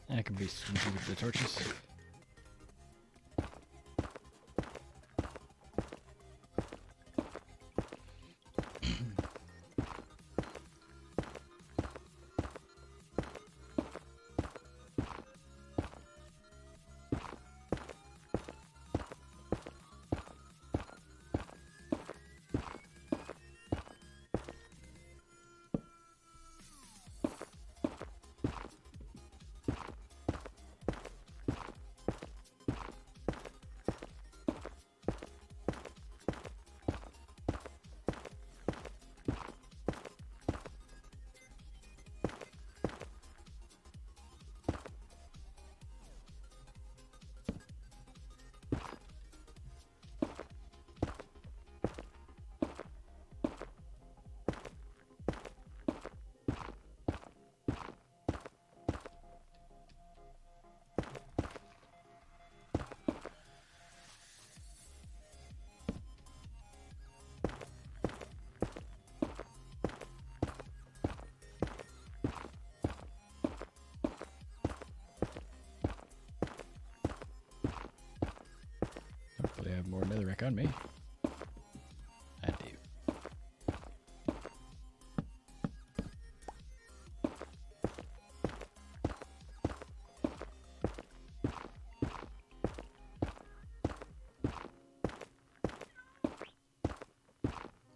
I can be stingy with the torches. Hopefully I have more netherrack on me. I do.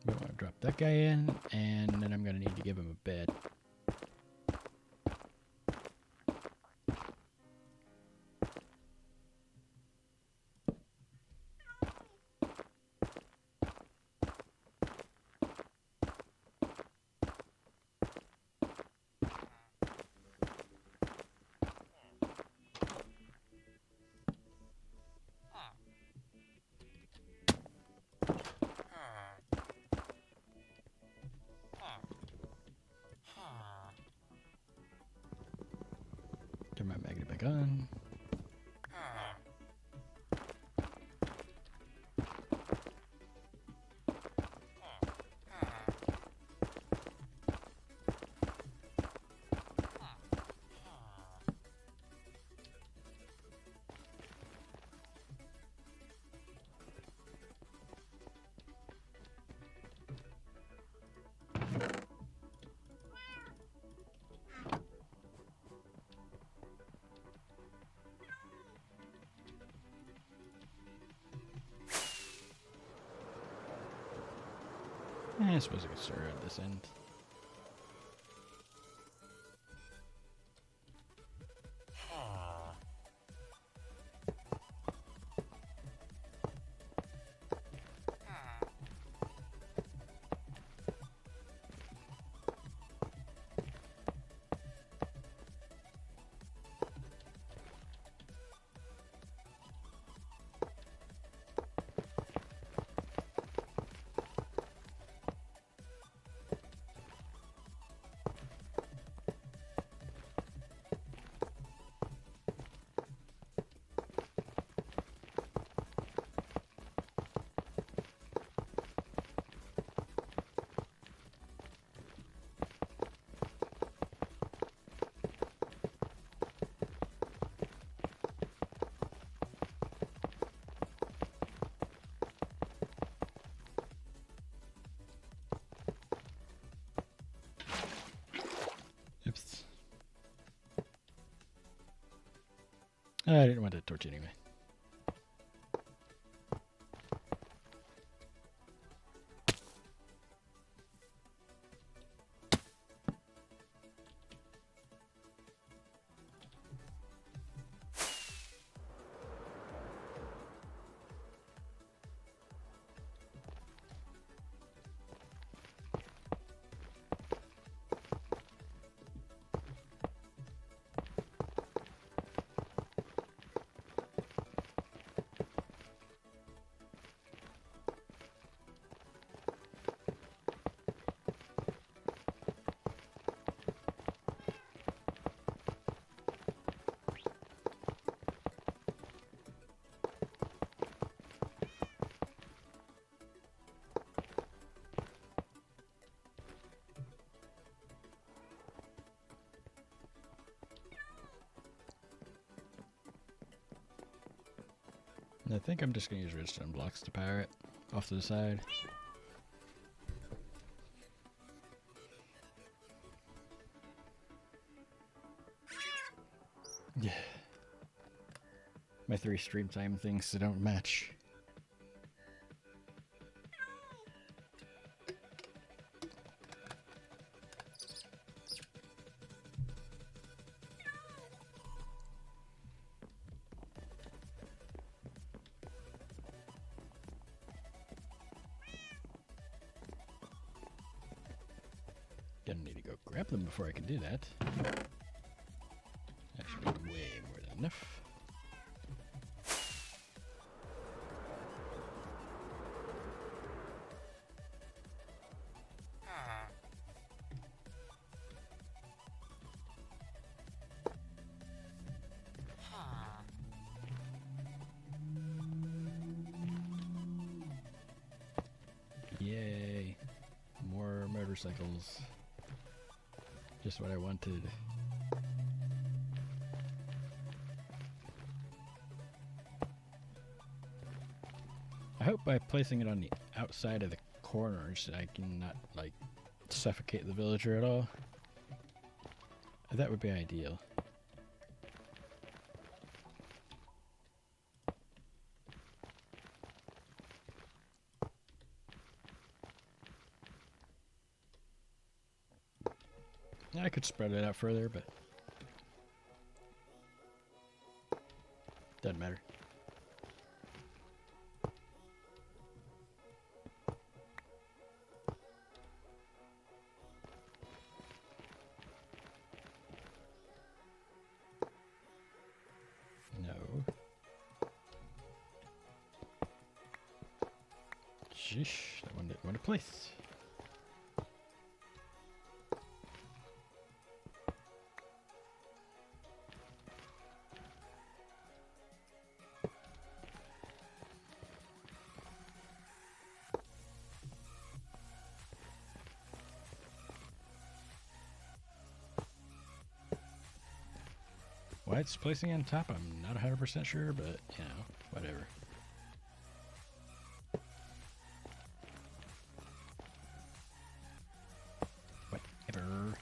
We want to drop that guy in, and then I'm going to need to give him a bed. Turn my magnet back on. I suppose I could start at this end. Oops. I didn't want that torch anyway. I think I'm just going to use redstone blocks to power it off to the side. Yeah. My 3 stream time things don't match. Gonna need to go grab them before I can do that. That should be way more than enough. Yay. More motorcycles. Just what I wanted. I hope by placing it on the outside of the corners I can not, like, suffocate the villager at all. That would be ideal. I could spread it out further, but doesn't matter. No. Sheesh, that one didn't want to place. Why it's placing on top, I'm not 100% sure, but, you know, whatever. Whatever.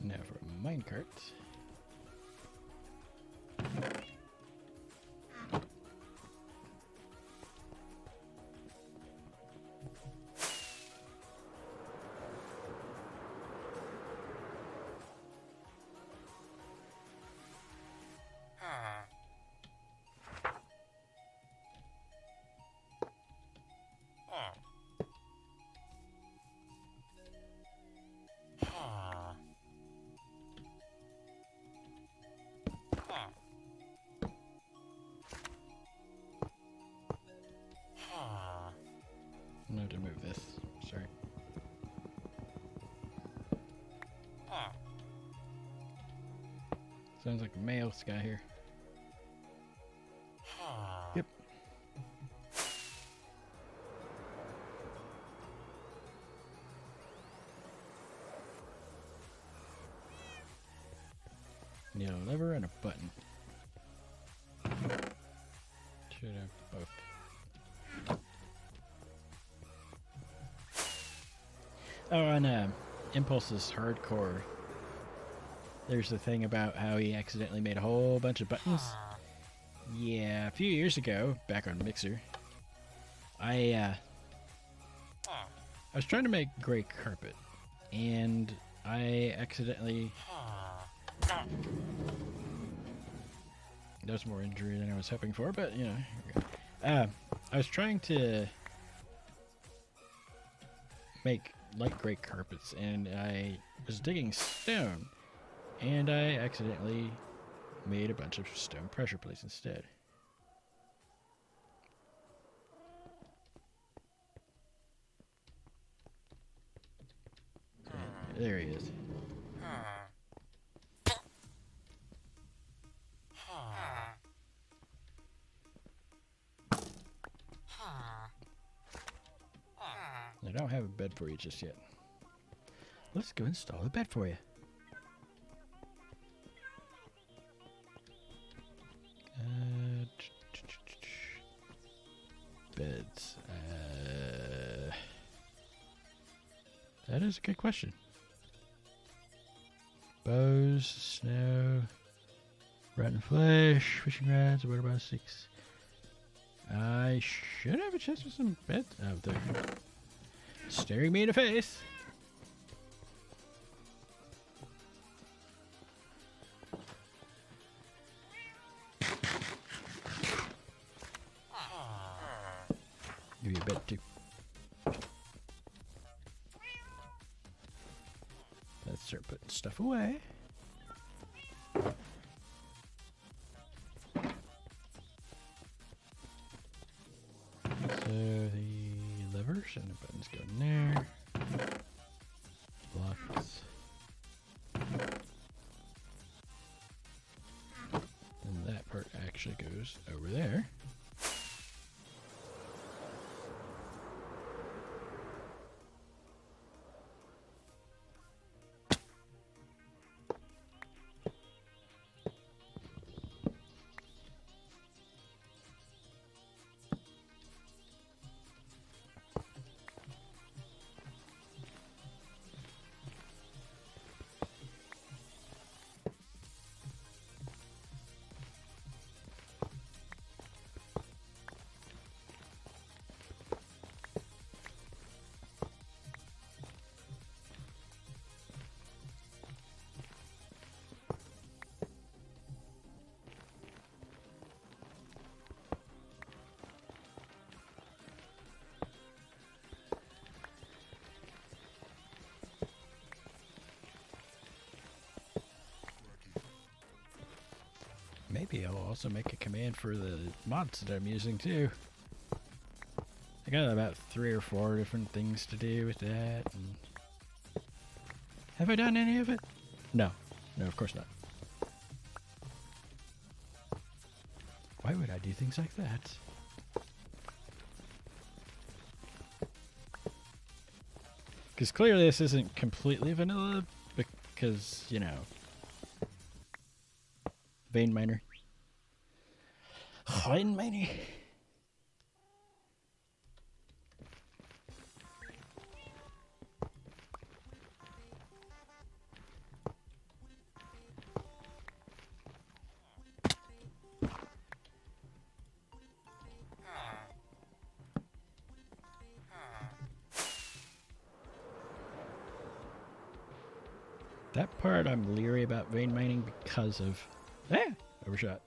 Now for a minecart. I have to move this. Sorry. Sounds like a male guy here. Yep. Need a lever and a button. Should have both. Oh, and Impulse's hardcore. There's the thing about how he accidentally made a whole bunch of buttons. Yeah, a few years ago, back on Mixer, I was trying to make gray carpet, and I accidentally... That was more injury than I was hoping for, but, you know. I was trying to make light gray carpets, and I was digging stone, and I accidentally made a bunch of stone pressure plates instead. There he is. don't have a bed for you just yet. Let's go install a bed for you. Beds. That is a good question. Bows, snow, rotten flesh, fishing rods, what about 6? I should have a chest with some beds out there. Staring me in the face. Give you a bed too. Let's start putting stuff away. So the levers and the buttons go in there. Blocks. And that part actually goes over there. Maybe I'll also make a command for the mods that I'm using too. I got about 3 or 4 different things to do with that. And have I done any of it? No. No, of course not. Why would I do things like that? Because clearly this isn't completely vanilla, because, you know, vein miner. Vein miner. That part I'm leery about vein mining because of overshot.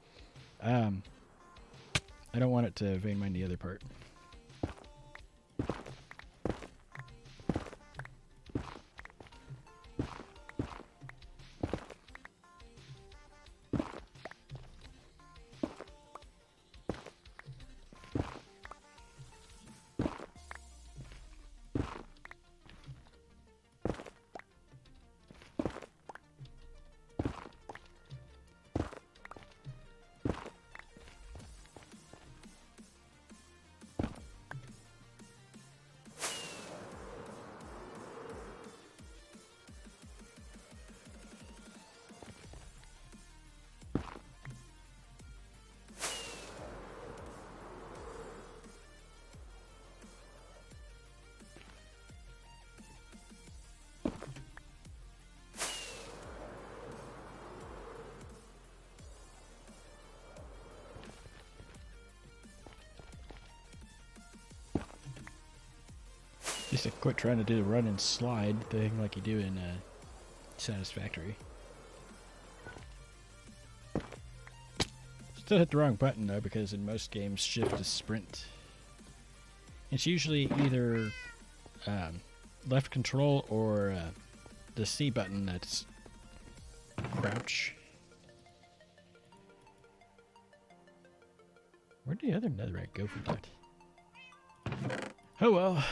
I don't want it to vein mine the other part. Just to quit trying to do the run and slide thing like you do in Satisfactory. Still hit the wrong button though, because in most games shift is sprint. It's usually either left control or the C button that's crouch. Where'd the other netherite go for that? Oh well.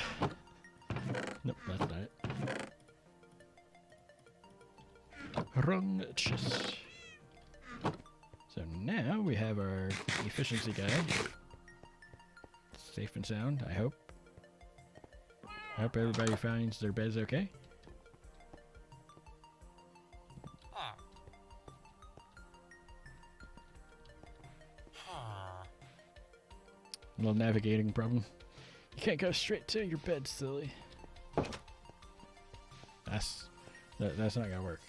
Nope, that's not it. Wrong chest. So now we have our efficiency guide. Safe and sound, I hope. Hope everybody finds their beds okay. A little navigating problem. You can't go straight to your bed, silly. That's not gonna work.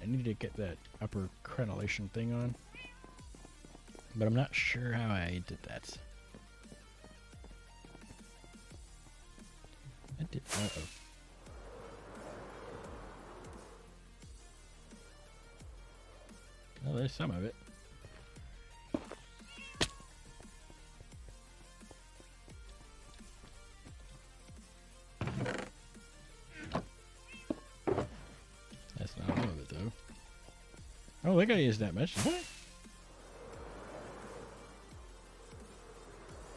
I need to get that upper crenellation thing on, but I'm not sure how I did that. I did. Uh-oh. Well, there's some of it. That's not all of it, though. Oh, they gotta use that much. What?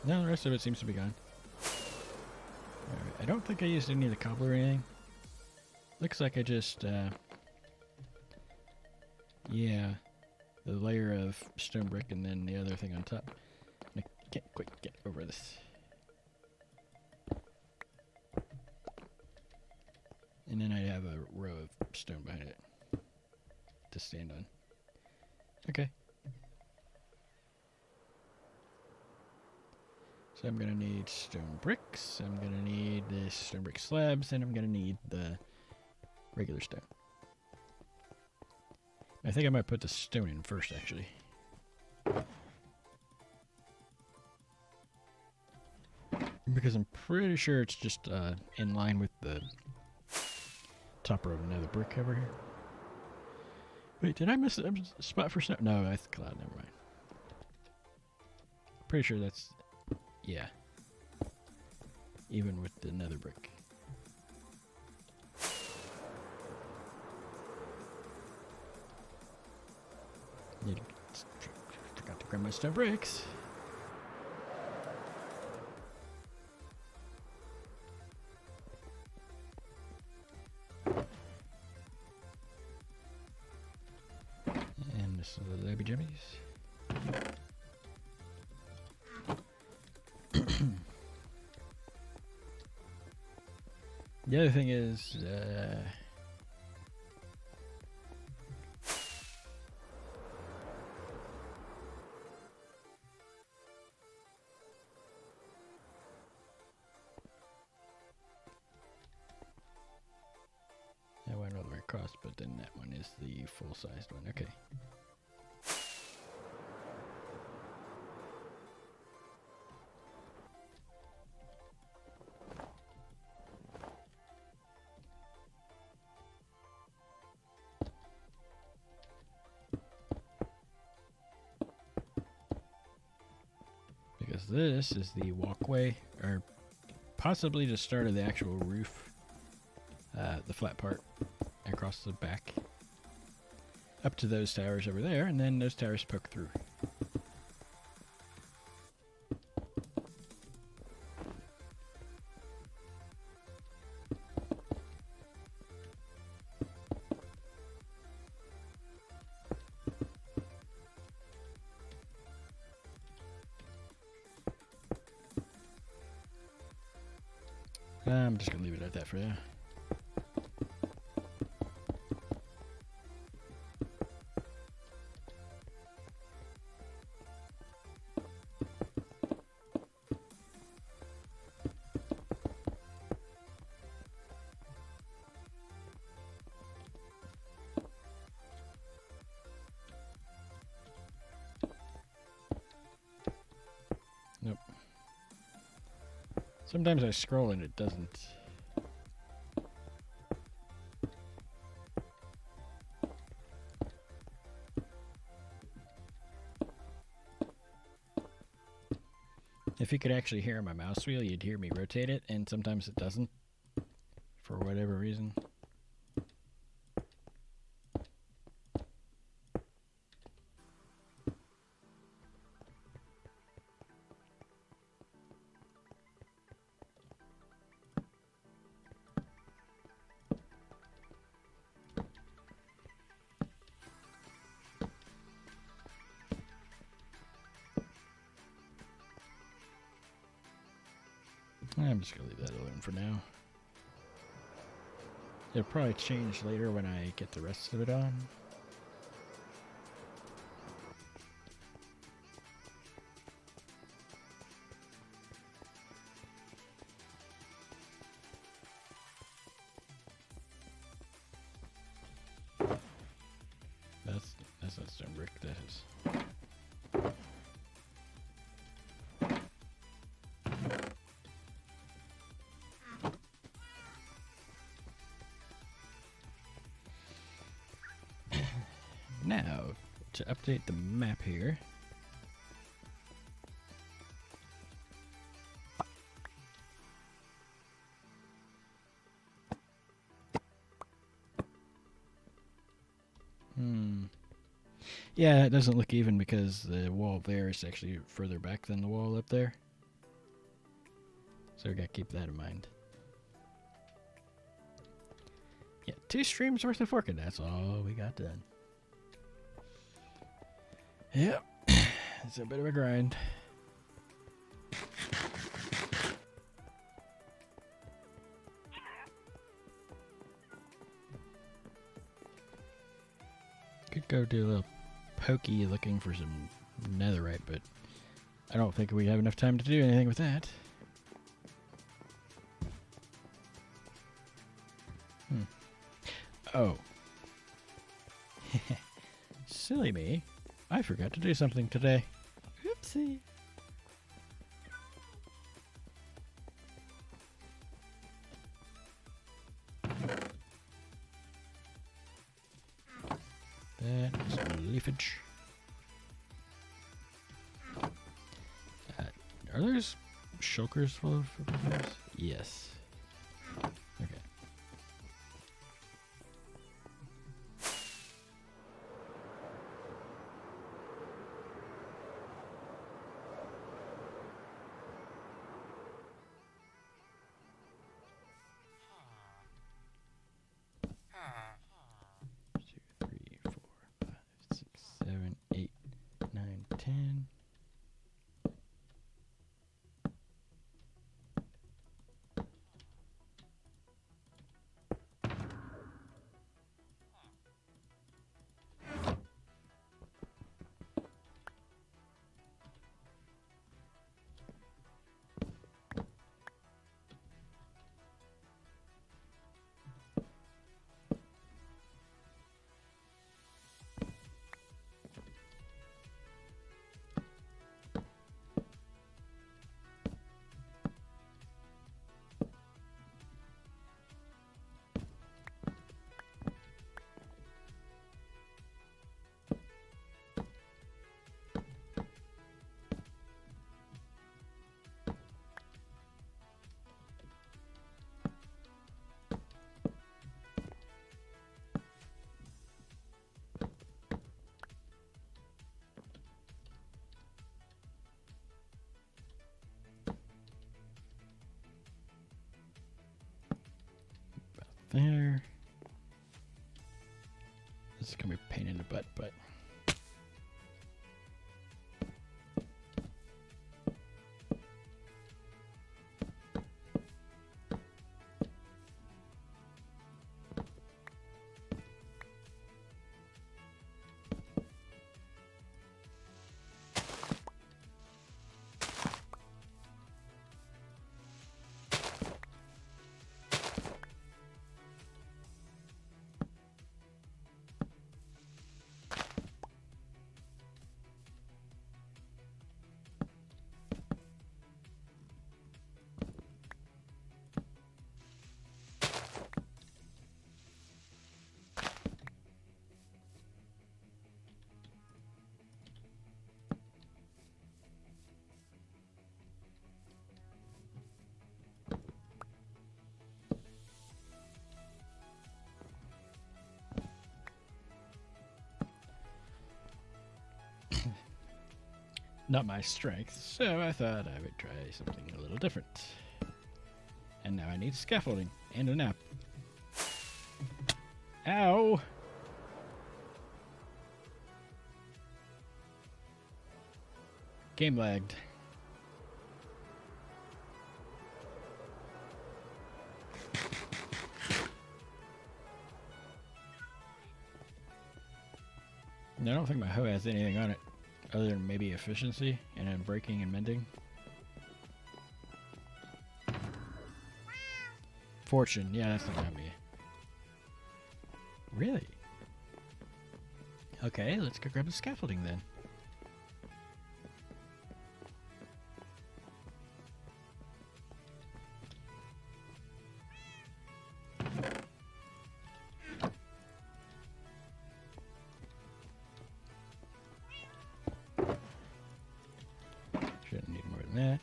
No, the rest of it seems to be gone. Alright, I don't think I used any of the cobble or anything. Looks like I just, yeah, the layer of stone brick and then the other thing on top. I can't quite get over this. And then I have a row of stone behind it to stand on. Okay. So I'm going to need stone bricks, I'm going to need the stone brick slabs, and I'm going to need the regular stone. I think I might put the stone in first, actually. Because I'm pretty sure it's just in line with the top row of another brick over here. Wait, did I miss a spot for snow? No, that's cloud, never mind. Pretty sure that's... yeah. Even with the nether brick. Forgot to grab my stone bricks. And this is the Labby Jimmies. The other thing is, that went all the way across, but then that one is the full-sized one. Okay. Because this is the walkway, or possibly the start of the actual roof, the flat part across the back, up to those towers over there, and then those towers poke through. I'm just gonna leave it at that for now. Nope. Sometimes I scroll and it doesn't. If you could actually hear my mouse wheel, you'd hear me rotate it, and sometimes it doesn't, for whatever reason. I'm just going to leave that alone for now. It'll probably change later when I get the rest of it on. That's not stone brick, that is. Now, to update the map here. Yeah, it doesn't look even because the wall there is actually further back than the wall up there. So we gotta keep that in mind. Yeah, 2 streams worth of work, and that's all we got done. Yep, it's a bit of a grind. Could go do a little pokey looking for some netherite, but I don't think we have enough time to do anything with that. Oh. Silly me. I forgot to do something today. Oopsie. That is leafage. Are those shulkers full of things? Yes. Okay. There. This is gonna be a pain in the butt, but not my strength, so I thought I would try something a little different. And now I need scaffolding and a nap. Ow! Game lagged. I don't think my hoe has anything on it other than maybe efficiency and then breaking and mending. Fortune, yeah, that's not gonna be. Really? Okay, let's go grab the scaffolding then. Shouldn't need more than that.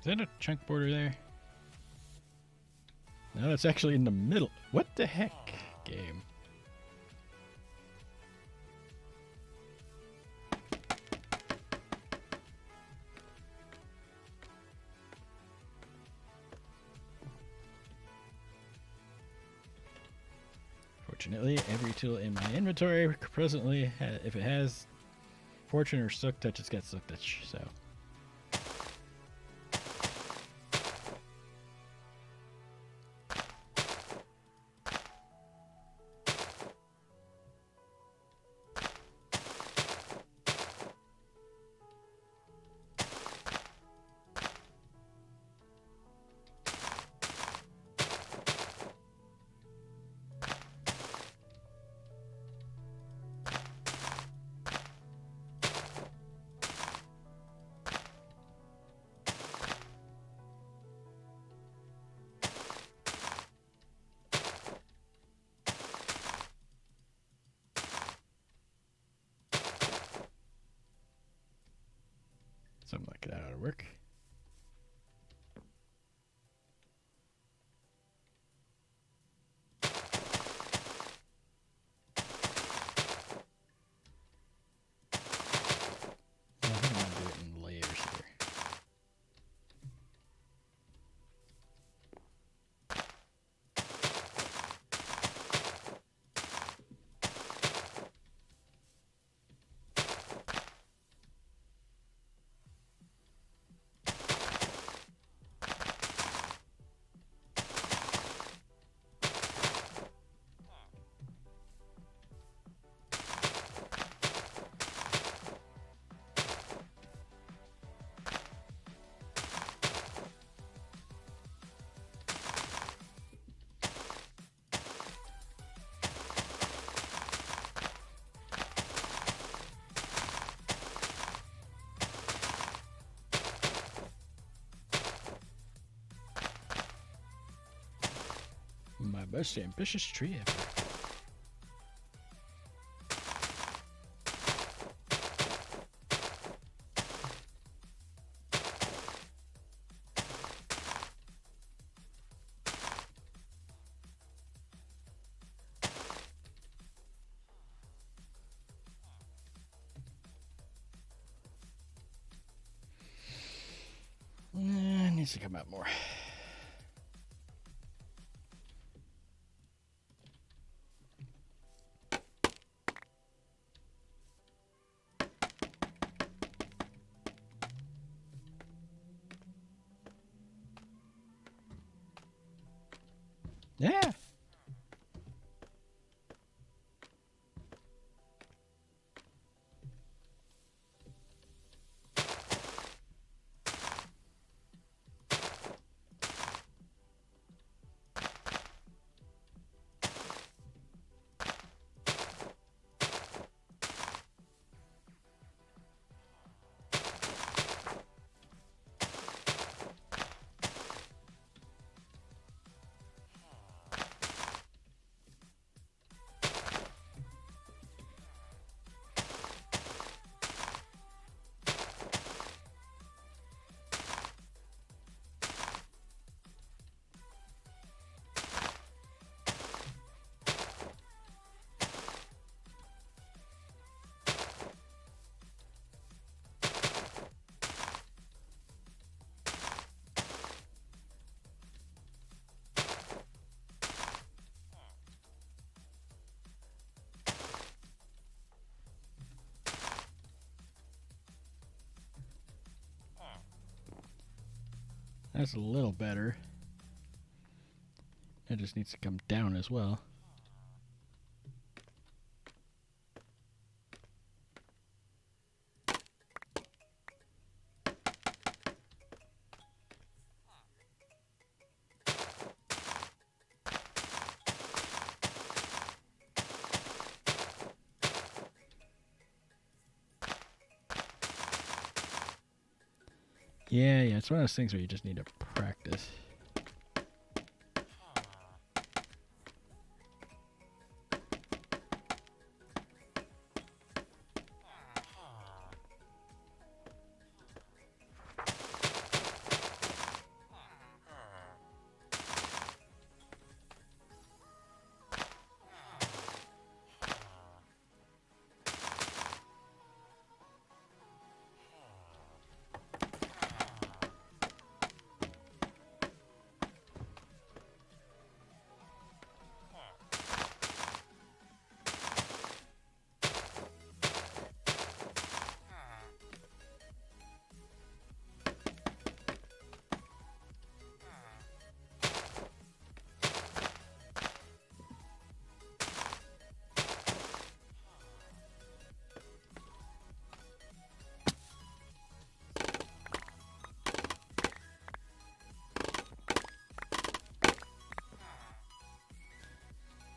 Is that a chunk border there? No, it's actually in the middle. What the heck, game? Fortunately, every tool in my inventory presently, if it has Fortune or Silk Touch, it's got Silk Touch, so. Something like that ought to work. I think I'm gonna do it in layers here. My most ambitious tree ever. Needs to come out more. Yeah. That's a little better. It just needs to come down as well. Yeah, it's one of those things where you just need to practice.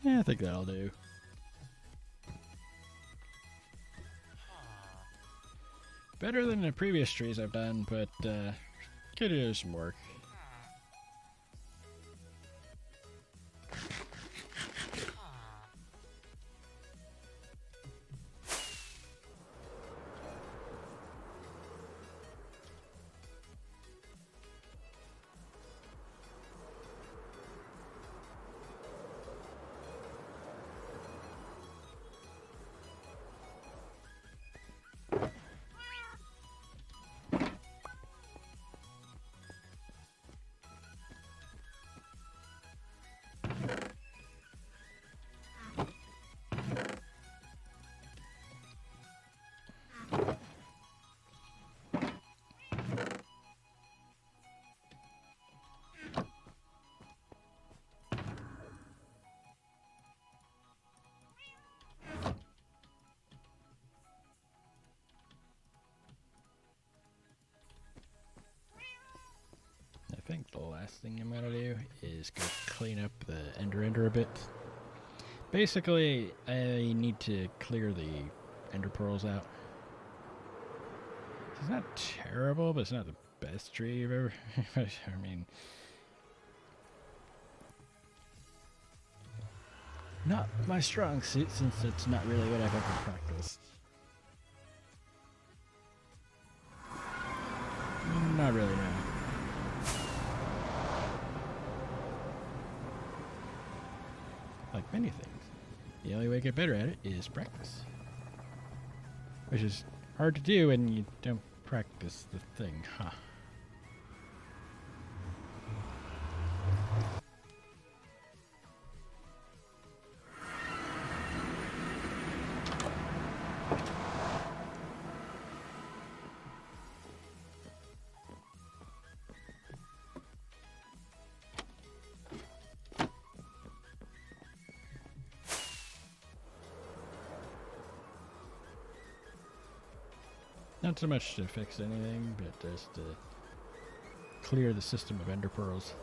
Yeah, I think that'll do. Better than the previous trees I've done, but could do some work. I think the last thing I'm gonna do is go clean up the ender a bit. Basically, I need to clear the ender pearls out. It's not terrible, but it's not the best tree you've ever... I mean... Not my strong suit, since it's not really what I've ever practiced. Not really, no. Like many things, the only way to get better at it is practice. Which is hard to do when you don't practice the thing, huh? Not so much to fix anything, but just to clear the system of ender pearls.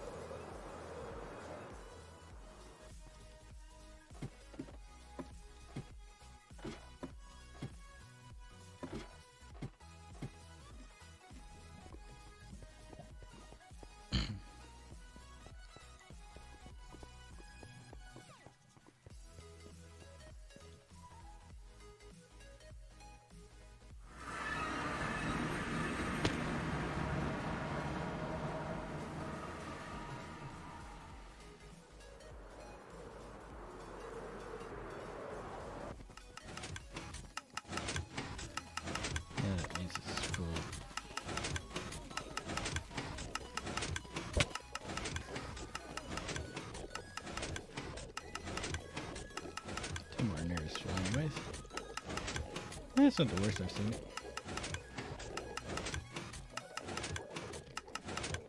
Anyways, that's not the worst I've seen.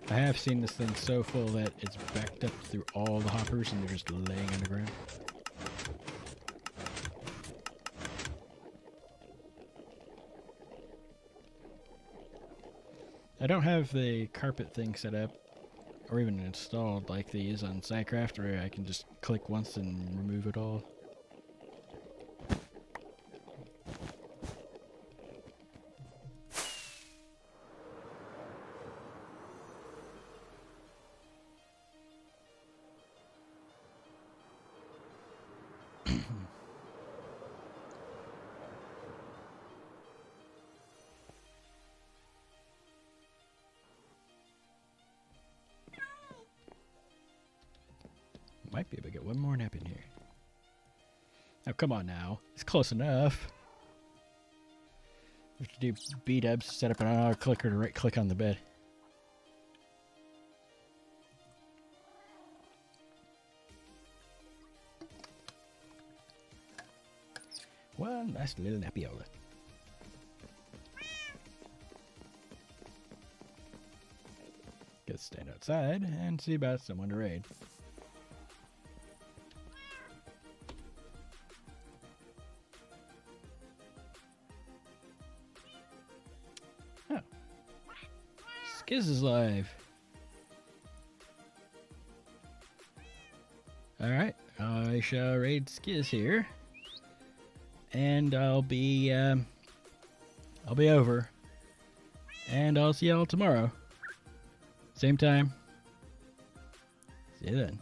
I I have seen this thing so full that it's backed up through all the hoppers and they're just laying on the ground. I don't have the carpet thing set up or even installed like these on SciCraft where I can just click once and remove it all. Might be able to get one more nap in here. Oh, come on now. It's close enough. We have to do B-dubs, set up an auto clicker to right click on the bed. One nice little nappiola. Get stand outside and see about someone to raid. Oh. Skiz is live. Alright, I shall raid Skiz here. And I'll be over. And I'll see y'all tomorrow. Same time. See you then.